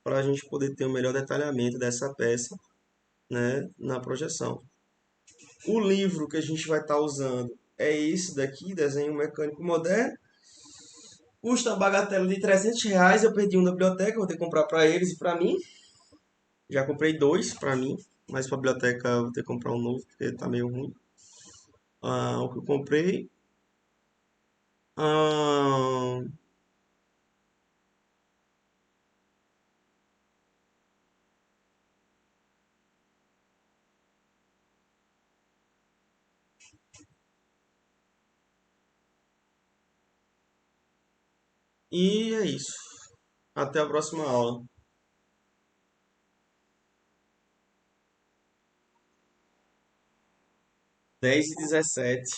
para a gente poder ter um melhor detalhamento dessa peça, né, na projeção. O livro que a gente vai estar usando é esse daqui, Desenho Mecânico Moderno. Custa uma bagatela de R$ 300. Eu perdi um da biblioteca, vou ter que comprar para eles e para mim. Já comprei dois para mim, mas para a biblioteca eu vou ter que comprar um novo, porque tá meio ruim. O que eu comprei. Ah, e é isso. Até a próxima aula. 10h17.